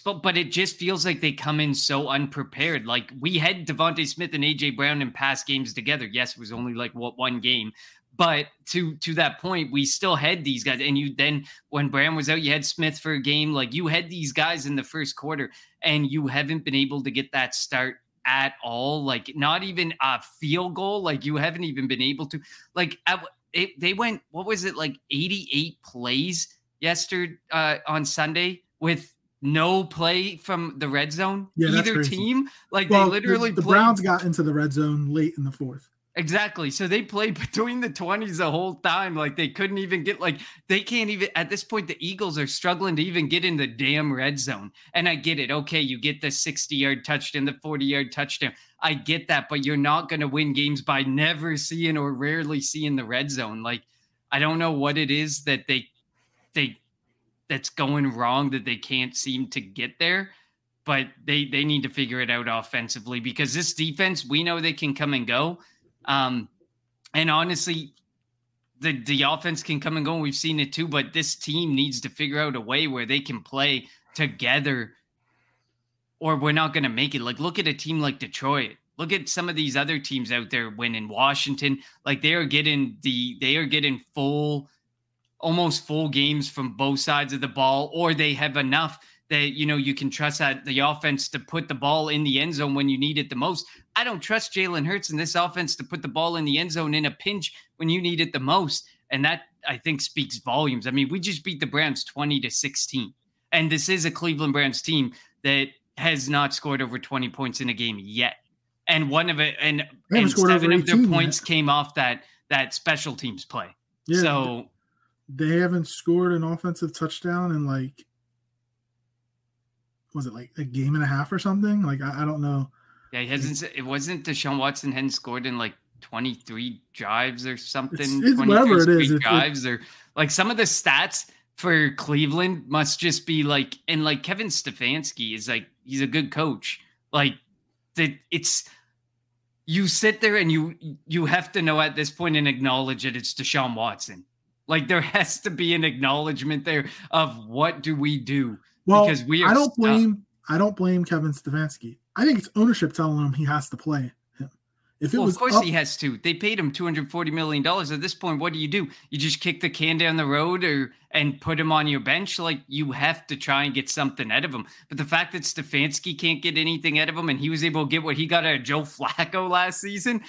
but it just feels like they come in so unprepared. Like we had Devontae Smith and AJ Brown in past games together. Yes, it was only like one game. But to that point, we still had these guys. And then when Brown was out, you had Smith for a game. Like you had these guys in the first quarter, and you haven't been able to get that start at all. Like not even a field goal. Like you haven't even been able to. Like they went, what was it, like 88 plays yesterday on Sunday with no play from the red zone. Yeah, either team. Like well, they literally the Browns got into the red zone late in the fourth. Exactly. So they played between the 20s the whole time. Like they couldn't even get, like they can't even, at this point, the Eagles are struggling to even get in the damn red zone. And I get it. Okay, you get the 60-yard touchdown, the 40-yard touchdown. I get that, but you're not going to win games by never seeing or rarely seeing the red zone. Like, I don't know what it is that that's going wrong, that they can't seem to get there, but they need to figure it out offensively, because this defense, we know they can come and go. And honestly, the offense can come and go, and we've seen it too, but this team needs to figure out a way where they can play together, or we're not going to make it. Like, look at a team like Detroit. Look at some of these other teams out there winning. Washington, like they are getting almost full games from both sides of the ball, or they have enough that, you can trust that the offense to put the ball in the end zone when you need it the most. I don't trust Jalen Hurts in this offense to put the ball in the end zone in a pinch when you need it the most. And that, I think, speaks volumes. I mean, we just beat the Browns 20-16. And this is a Cleveland Browns team that has not scored over 20 points in a game yet. And and 7 of their points came off that special teams play. Yeah, so they haven't scored an offensive touchdown in like, was it like a game and a half or something? Like, I don't know. Yeah, it wasn't Deshaun Watson hadn't scored in like 23 drives or something. It's whatever it is. Drives or like some of the stats for Cleveland must just be like, and like Kevin Stefanski is like, he's a good coach. Like you sit there and you have to know at this point and acknowledge that it's Deshaun Watson. Like there has to be an acknowledgement there of what do we do? Well, because I don't blame Kevin Stefanski. I think it's ownership telling him he has to play him. Of course he has to. They paid him $240 million. At this point, what do? You just kick the can down the road and put him on your bench? Like, you have to try and get something out of him. But the fact that Stefanski can't get anything out of him, and he was able to get what he got out of Joe Flacco last season,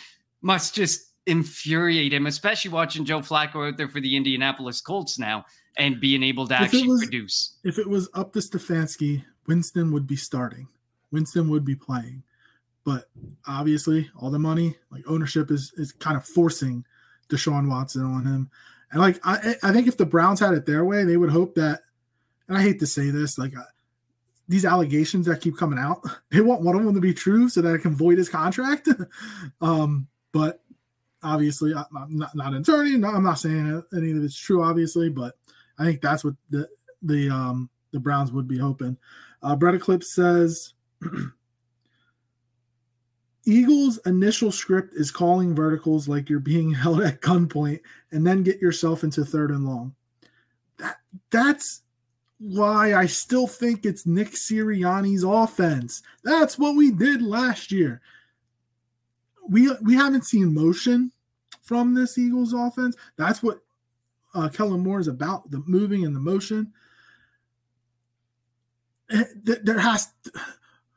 must just infuriate him, especially watching Joe Flacco out there for the Indianapolis Colts now and being able to produce. If it was up to Stefanski, Winston would be starting. Winston would be playing. But obviously, all the money, like ownership is kind of forcing Deshaun Watson on him. And like I think if the Browns had it their way, they would hope that, and I hate to say this, like these allegations that keep coming out, they want one of them to be true so that it can void his contract. But obviously, I'm not an attorney. No, I'm not saying any of it's true, obviously, but I think that's what the Browns would be hoping. Brett Eclipse says, Eagles' initial script is calling verticals like you're being held at gunpoint and then get yourself into 3rd and long. That's why I still think it's Nick Sirianni's offense. That's what we did last year. We haven't seen motion from this Eagles offense. That's what Kellen Moore is about, the moving and the motion.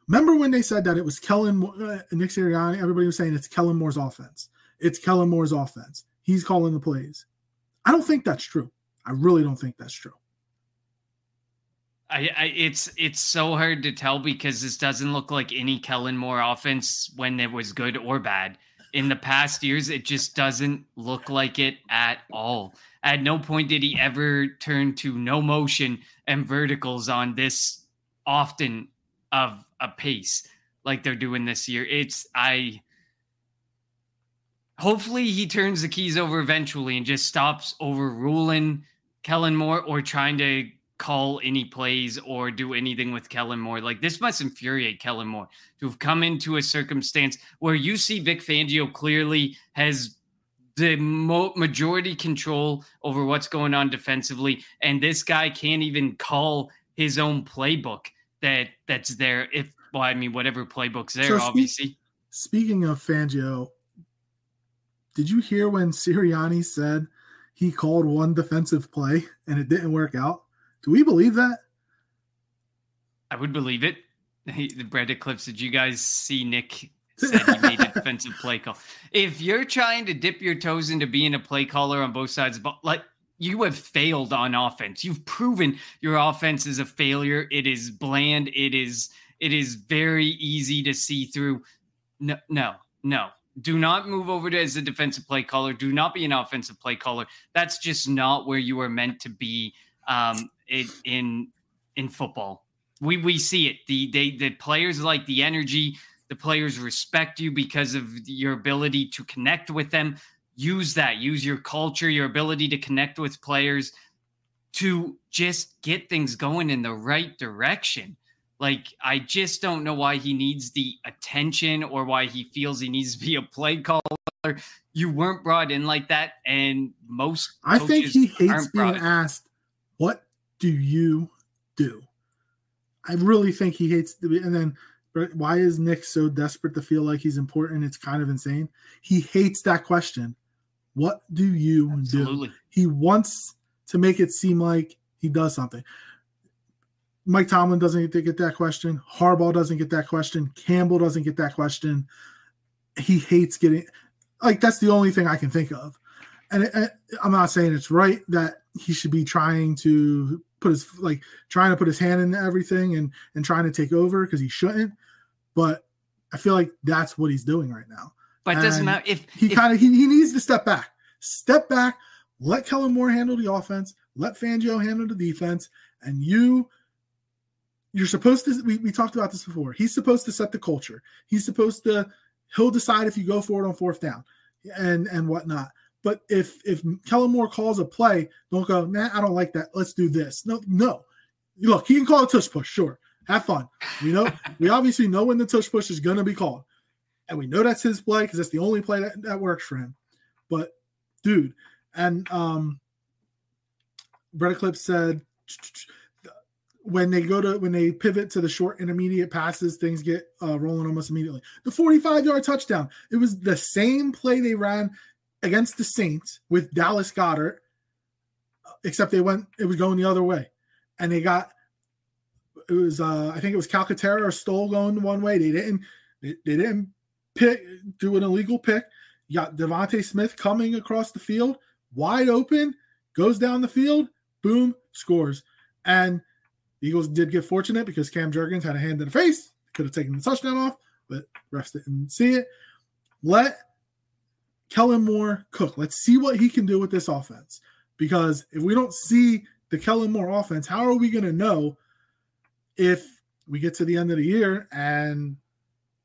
Remember when they said that it was Nick Sirianni, everybody was saying it's Kellen Moore's offense. It's Kellen Moore's offense. He's calling the plays. I don't think that's true. I really don't think that's true. It's so hard to tell because this doesn't look like any Kellen Moore offense when it was good or bad. In the past years, it just doesn't look like it at all. At no point did he ever turn to no motion and verticals on this often of a pace like they're doing this year. Hopefully he turns the keys over eventually and just stops overruling Kellen Moore or trying to call any plays or do anything with Kellen Moore. Like, this must infuriate Kellen Moore to have come into a circumstance where you see Vic Fangio clearly has the majority control over what's going on defensively, and this guy can't even call his own playbook that's there. Whatever playbook's there, so obviously. Speaking of Fangio, did you hear when Sirianni said he called one defensive play and it didn't work out? Do we believe that? I would believe it. The Brett Eclipse, did you guys see Nick said he made a defensive play call? If you're trying to dip your toes into being a play caller on both sides, but you have failed on offense. You've proven your offense is a failure. It is bland. It is very easy to see through. No. Do not move over to as a defensive play caller. Do not be an offensive play caller. That's just not where you are meant to be. In football, we see it. The players like the energy. The players respect you because of your ability to connect with them. Use that. Use your culture, your ability to connect with players to just get things going in the right direction. Like, I just don't know why he needs the attention or why he feels he needs to be a play caller. You weren't brought in like that, and most I think he hates being asked, what do you do? I really think he hates to be. And then, why is Nick so desperate to feel like he's important? It's kind of insane. He hates that question. What do you do? He wants to make it seem like he does something. Mike Tomlin doesn't get that question. Harbaugh doesn't get that question. Campbell doesn't get that question. He hates getting, that's the only thing I can think of. And I'm not saying it's right that he should be trying to put his hand into everything and trying to take over, because he shouldn't. But I feel like that's what he's doing right now. But it doesn't matter if he needs to step back, let Kellen Moore handle the offense, let Fangio handle the defense, and you're supposed to. We talked about this before. He's supposed to set the culture. He'll decide if you go for it on 4th down and whatnot. But if Kellen Moore calls a play, don't go, nah, I don't like that. Let's do this. No. Look, he can call a tush push. Sure. Have fun. We obviously know when the tush push is going to be called. And we know that's his play because that's the only play that works for him. But, dude, and Brett Eclipse said when they pivot to the short intermediate passes, things get rolling almost immediately. The 45-yard touchdown, it was the same play they ran against the Saints with Dallas Goedert, except it was going the other way. And I think it was Calcaterra or Stoll going one way. They didn't do an illegal pick. You got Devontae Smith coming across the field, wide open, goes down the field, boom, scores. And the Eagles did get fortunate because Cam Jurgens had a hand in the face. Could have taken the touchdown off, but refs didn't see it. Let Kellen Moore cook. Let's see what he can do with this offense. Because if we don't see the Kellen Moore offense, how are we going to know if we get to the end of the year, and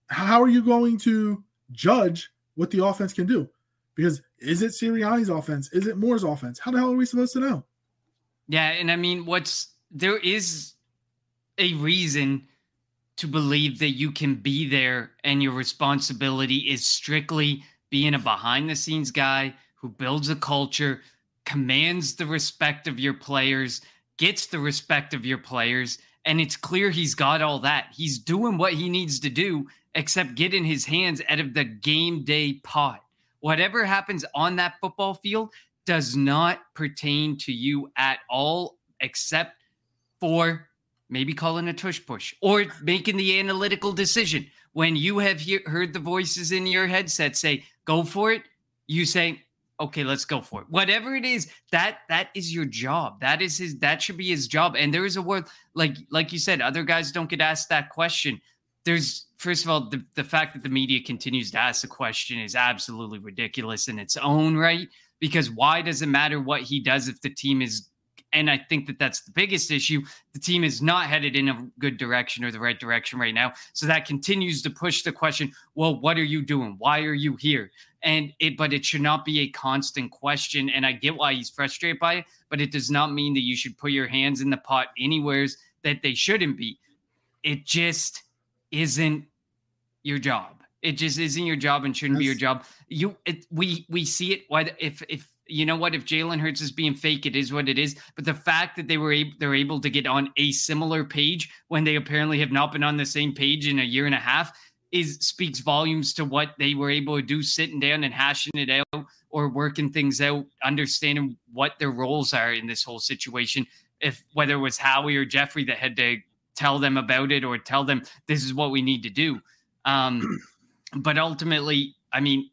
how are you going to judge what the offense can do? Because is it Sirianni's offense? Is it Moore's offense? How the hell are we supposed to know? Yeah, and I mean, there is a reason to believe that you can be there and your responsibility is strictly being a behind-the-scenes guy who builds a culture, commands the respect of your players, gets the respect of your players, and it's clear he's got all that. He's doing what he needs to do, except getting his hands out of the game day pot. Whatever happens on that football field does not pertain to you at all, except for maybe calling a tush push or making the analytical decision. When you have heard the voices in your headset say, go for it, you say, okay, let's go for it. Whatever it is, that is your job. That should be his job. And there is a word, like you said, other guys don't get asked that question. First of all, the fact that the media continues to ask the question is absolutely ridiculous in its own right, because why does it matter what he does if the team is, and I think that that's the biggest issue, the team is not headed in a good direction or the right direction right now. So that continues to push the question, well, what are you doing? Why are you here? But it should not be a constant question. And I get why he's frustrated by it, but it does not mean that you should put your hands in the pot anywheres that they shouldn't be. It just isn't your job. It just isn't your job and shouldn't be your job. We see it. Why if you know what, if Jalen Hurts is being fake, it is what it is. But the fact that they're able to get on a similar page when they apparently have not been on the same page in a year and a half speaks volumes to what they were able to do, sitting down and hashing it out or working things out, understanding what their roles are in this whole situation. If whether it was Howie or Jeffrey that had to tell them about it or tell them this is what we need to do. But ultimately, I mean,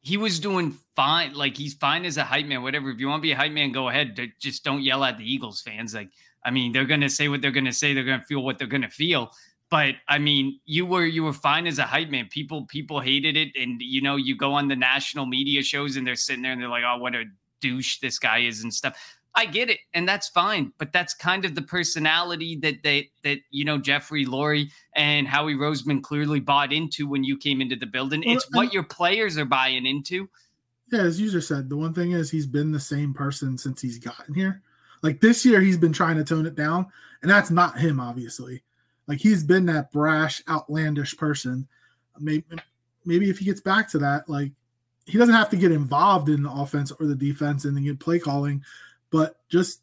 he was doing fine. Like, he's fine as a hype man, whatever. If you want to be a hype man, go ahead. Just don't yell at the Eagles fans. Like, I mean, they're going to say what they're going to say. They're going to feel what they're going to feel. But I mean, you were fine as a hype man. People hated it. And, you know, you go on the national media shows and they're sitting there and they're like, oh, what a douche this guy is and stuff. I get it. And that's fine. But that's kind of the personality that you know, Jeffrey Lurie and Howie Roseman clearly bought into when you came into the building. It's what your players are buying into. Yeah, as User said, the one thing is he's been the same person since he's gotten here. Like, this year, he's been trying to tone it down. And that's not him, obviously. Like, he's been that brash, outlandish person. Maybe if he gets back to that, like, he doesn't have to get involved in the offense or the defense and then get play calling. But just,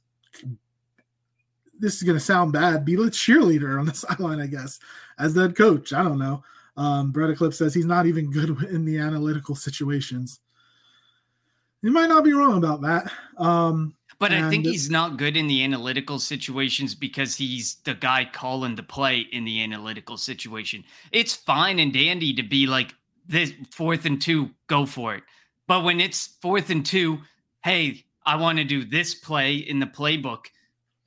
this is going to sound bad, be a cheerleader on the sideline, I guess, as the head coach. I don't know. Brett Eclipse says he's not even good in the analytical situations. You might not be wrong about that. But I think he's not good in the analytical situations because he's the guy calling the play in the analytical situation. It's fine and dandy to be like, this 4th and 2, go for it. But when it's 4th and 2, hey, I want to do this play in the playbook,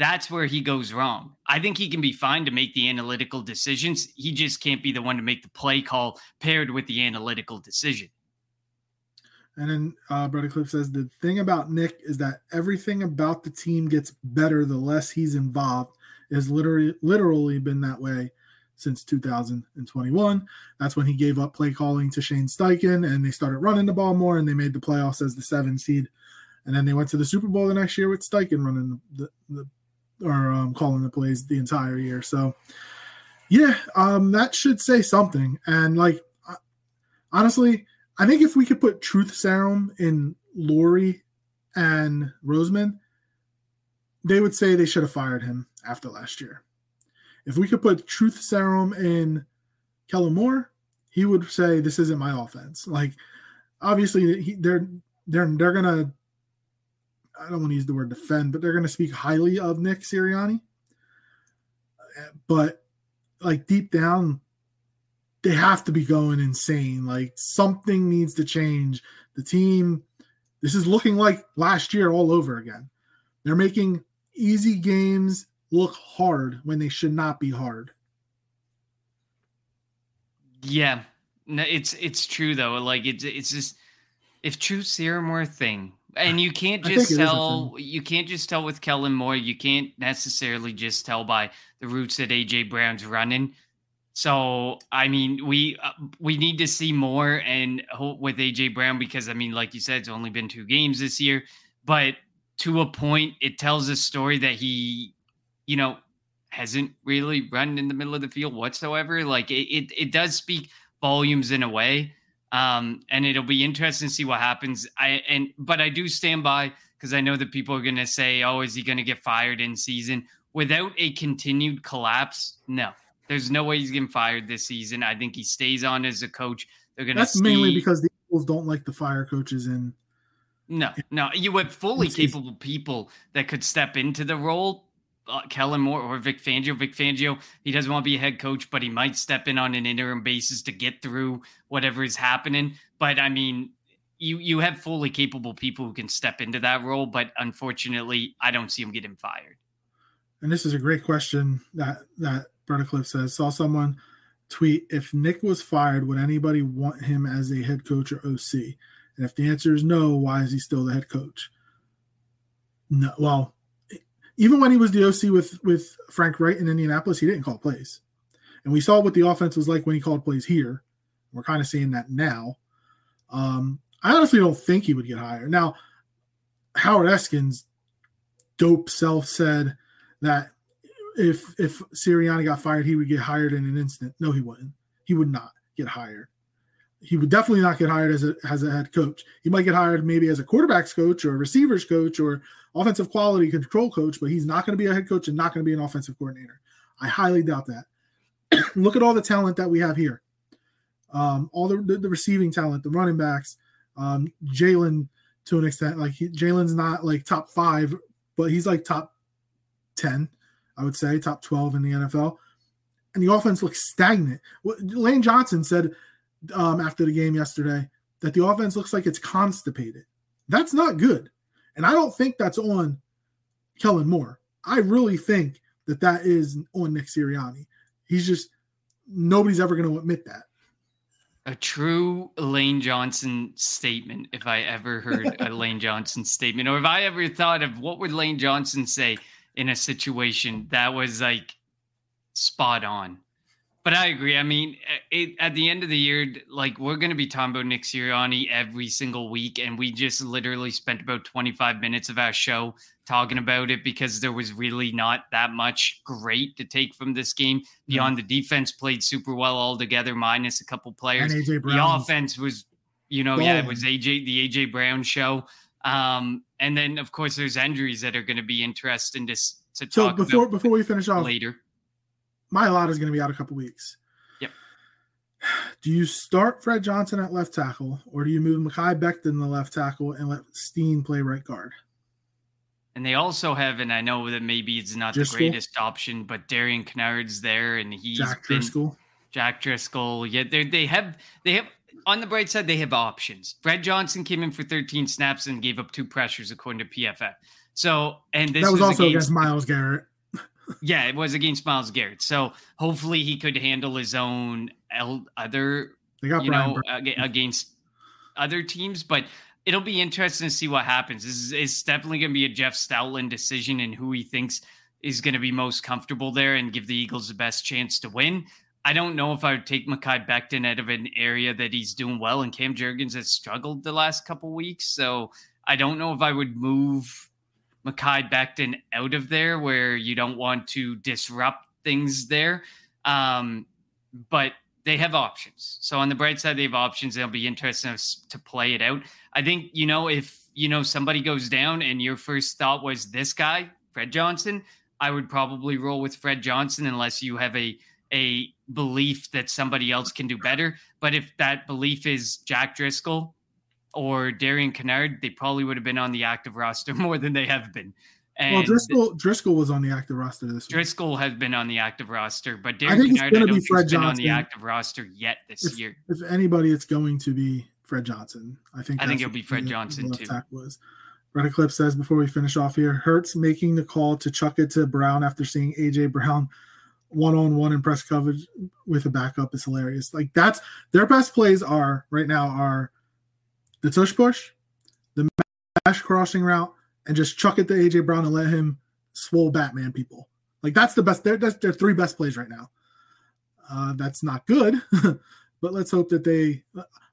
that's where he goes wrong. I think he can be fine to make the analytical decisions. He just can't be the one to make the play call paired with the analytical decision. And then Brother Cliff says, the thing about Nick is that everything about the team gets better the less he's involved. It has literally been that way since 2021. That's when he gave up play calling to Shane Steichen, and they started running the ball more, and they made the playoffs as the 7 seed. And then they went to the Super Bowl the next year with Steichen running calling the plays the entire year. So, yeah, that should say something. And, like, honestly, I think if we could put truth serum in Lurie and Roseman, they would say they should have fired him after last year. If we could put truth serum in Kellen Moore, he would say, this isn't my offense. Like, obviously, they're going to, I don't want to use the word defend, but they're going to speak highly of Nick Sirianni. But, like, deep down, they have to be going insane. Like, something needs to change. The team, this is looking like last year all over again. They're making easy games look hard when they should not be hard. Yeah, no, it's true though. Like, it's just, if truth serum were a thing, And you can't just tell. You can't just tell with Kellen Moore. You can't necessarily just tell by the routes that AJ Brown's running. So I mean, we need to see more and with AJ Brown, because I mean, like you said, it's only been 2 games this year, but to a point, it tells a story that he, hasn't really run in the middle of the field whatsoever. Like it does speak volumes in a way. And it'll be interesting to see what happens. But I do stand by, because I know that people are going to say, oh, is he going to get fired in season? Without a continued collapse, no. There's no way he's getting fired this season. I think he stays on as a coach. They're going to That's mainly because the Eagles don't like to fire coaches in. No. You have fully capable people that could step into the role. Kellen Moore or Vic Fangio. Vic Fangio, he doesn't want to be a head coach, but he might step in on an interim basis to get through whatever is happening. But I mean, you have fully capable people who can step into that role. But unfortunately, I don't see him getting fired. And this is a great question that Brother Cliff says. Saw someone tweet, if Nick was fired, would anybody want him as a head coach or OC? And if the answer is no, why is he still the head coach? No. Well, even when he was the OC with Frank Wright in Indianapolis, he didn't call plays. And we saw what the offense was like when he called plays here. We're kind of seeing that now. I honestly don't think he would get hired. Now, Howard Eskin's dope self said that if Sirianni got fired, he would get hired in an instant. No, he wouldn't. He would not get hired. He would definitely not get hired as a head coach. He might get hired maybe as a quarterback's coach or a receivers coach or offensive quality control coach, but he's not going to be a head coach and not going to be an offensive coordinator. I highly doubt that. Look at all the talent that we have here. All the receiving talent, the running backs, Jalen to an extent. Like Jalen's not like top 5, but he's like top 10, I would say, top 12 in the NFL. And the offense looks stagnant. Lane Johnson said after the game yesterday that the offense looks like it's constipated. That's not good. And I don't think that's on Kellen Moore. I really think that is on Nick Sirianni. He's just, nobody's ever going to admit that. A true Lane Johnson statement, if I ever heard a Lane Johnson statement, or if I ever thought of what would Lane Johnson say in a situation that was like spot on. But I agree. I mean, at the end of the year, like we're going to be talking about Nick Sirianni every single week. And we just literally spent about 25 minutes of our show talking about it because there was really not that much great to take from this game. Beyond the defense played super well altogether, minus a couple players. And AJ Brown. The offense was, it was the AJ Brown show. And then, of course, there's injuries that are going to be interesting to talk about. So before we finish off later. Mailata is going to be out a couple weeks. Yep. Do you start Fred Johnson at left tackle, or do you move Mekhi Becton to left tackle and let Steen play right guard? And they also have, and I know that maybe it's not the greatest option, but Darian Kennard's there, and he's Jack Driscoll. Yeah, they have on the bright side, they have options. Fred Johnson came in for 13 snaps and gave up 2 pressures according to PFF. So, and this was also against Myles Garrett. Yeah, it was against Myles Garrett. So hopefully he could handle his own against other teams. But it'll be interesting to see what happens. It's definitely going to be a Jeff Stoutland decision and who he thinks is going to be most comfortable there and give the Eagles the best chance to win. I don't know if I would take Mekhi Becton out of an area that he's doing well, and Cam Jurgens has struggled the last couple weeks. So I don't know if I would move Mekhi Becton out of there where you don't want to disrupt things there. But they have options. So on the bright side, they have options. It'll be interesting to play it out. I think, if, somebody goes down and your first thought was this guy, Fred Johnson, I would probably roll with Fred Johnson unless you have a belief that somebody else can do better. But if that belief is Jack Driscoll or Darian Kennard, they probably would have been on the active roster more than they have been. And Driscoll was on the active roster this week. Driscoll has been on the active roster, but Darian Kennard, I don't think has been on the active roster yet this year. If anybody, it's going to be Fred Johnson. I think it'll be Fred Johnson too. Reddit Clip says, before we finish off here, Hurts making the call to chuck it to Brown after seeing AJ Brown one-on-one in press coverage with a backup is hilarious. Like that's their best plays right now are the tush push, the dash crossing route and just chuck it to AJ Brown and let him swole Batman people. Like, that's the best. That's their 3 best plays right now. That's not good, but let's hope that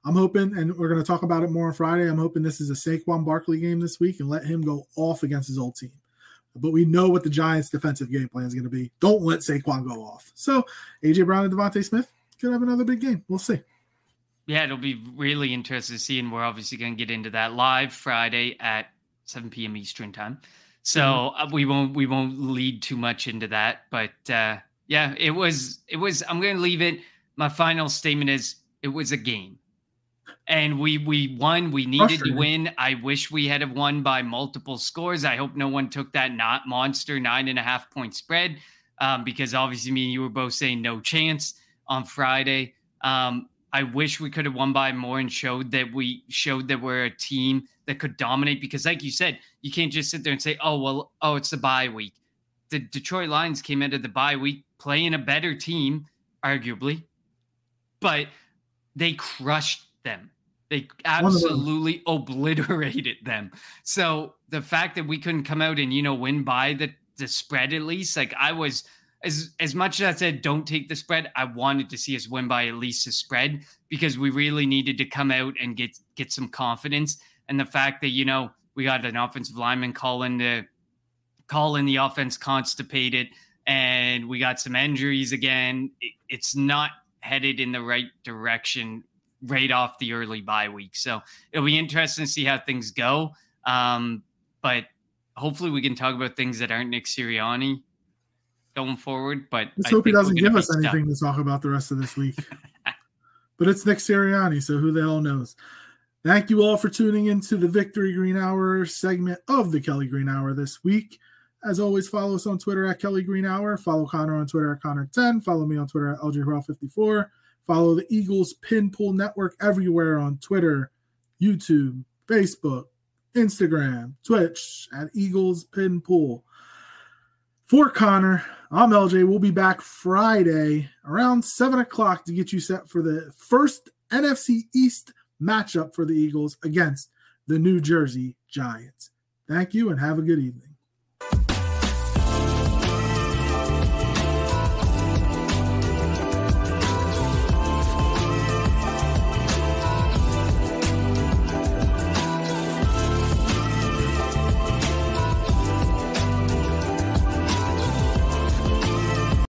I'm hoping, and we're going to talk about it more on Friday, I'm hoping this is a Saquon Barkley game this week and let him go off against his old team. But we know what the Giants' defensive game plan is going to be. Don't let Saquon go off. So AJ Brown and Devontae Smith could have another big game. We'll see. Yeah, it'll be really interesting to see, and we're obviously going to get into that live Friday at 7 p.m. Eastern time. So we won't lead too much into that, but yeah, it was. I'm going to leave it. My final statement is it was a game, and we won. We needed to win. I wish we had have won by multiple scores. I hope no one took that not monster 9.5 point spread, because obviously me and you were both saying no chance on Friday. I wish we could have won by more and showed that we're a team that could dominate, because like you said, you can't just sit there and say, oh, it's the bye week. The Detroit Lions came out of the bye week playing a better team, arguably, but they crushed them. They absolutely obliterated them. So the fact that we couldn't come out and, win by the spread, at least, like, I was, as much as I said, don't take the spread, I wanted to see us win by at least a spread, because we really needed to come out and get some confidence. And the fact that, we got an offensive lineman calling the offense constipated, and we got some injuries again. It's not headed in the right direction right off the early bye week. So it'll be interesting to see how things go. But hopefully we can talk about things that aren't Nick Sirianni going forward. But let's hope he doesn't give us anything to talk about the rest of this week. But it's Nick Sirianni, so who the hell knows? Thank you all for tuning into the Victory Green Hour segment of the Kelly Green Hour this week. As always, follow us on Twitter at Kelly Green Hour. Follow Connor on Twitter at Connor10. Follow me on Twitter at LJRaw54. Follow the Eagles Pin Pool Network everywhere on Twitter, YouTube, Facebook, Instagram, Twitch at Eagles Pin Pool. For Connor, I'm LJ. We'll be back Friday around 7 o'clock to get you set for the first NFC East matchup for the Eagles against the New Jersey Giants. Thank you and have a good evening.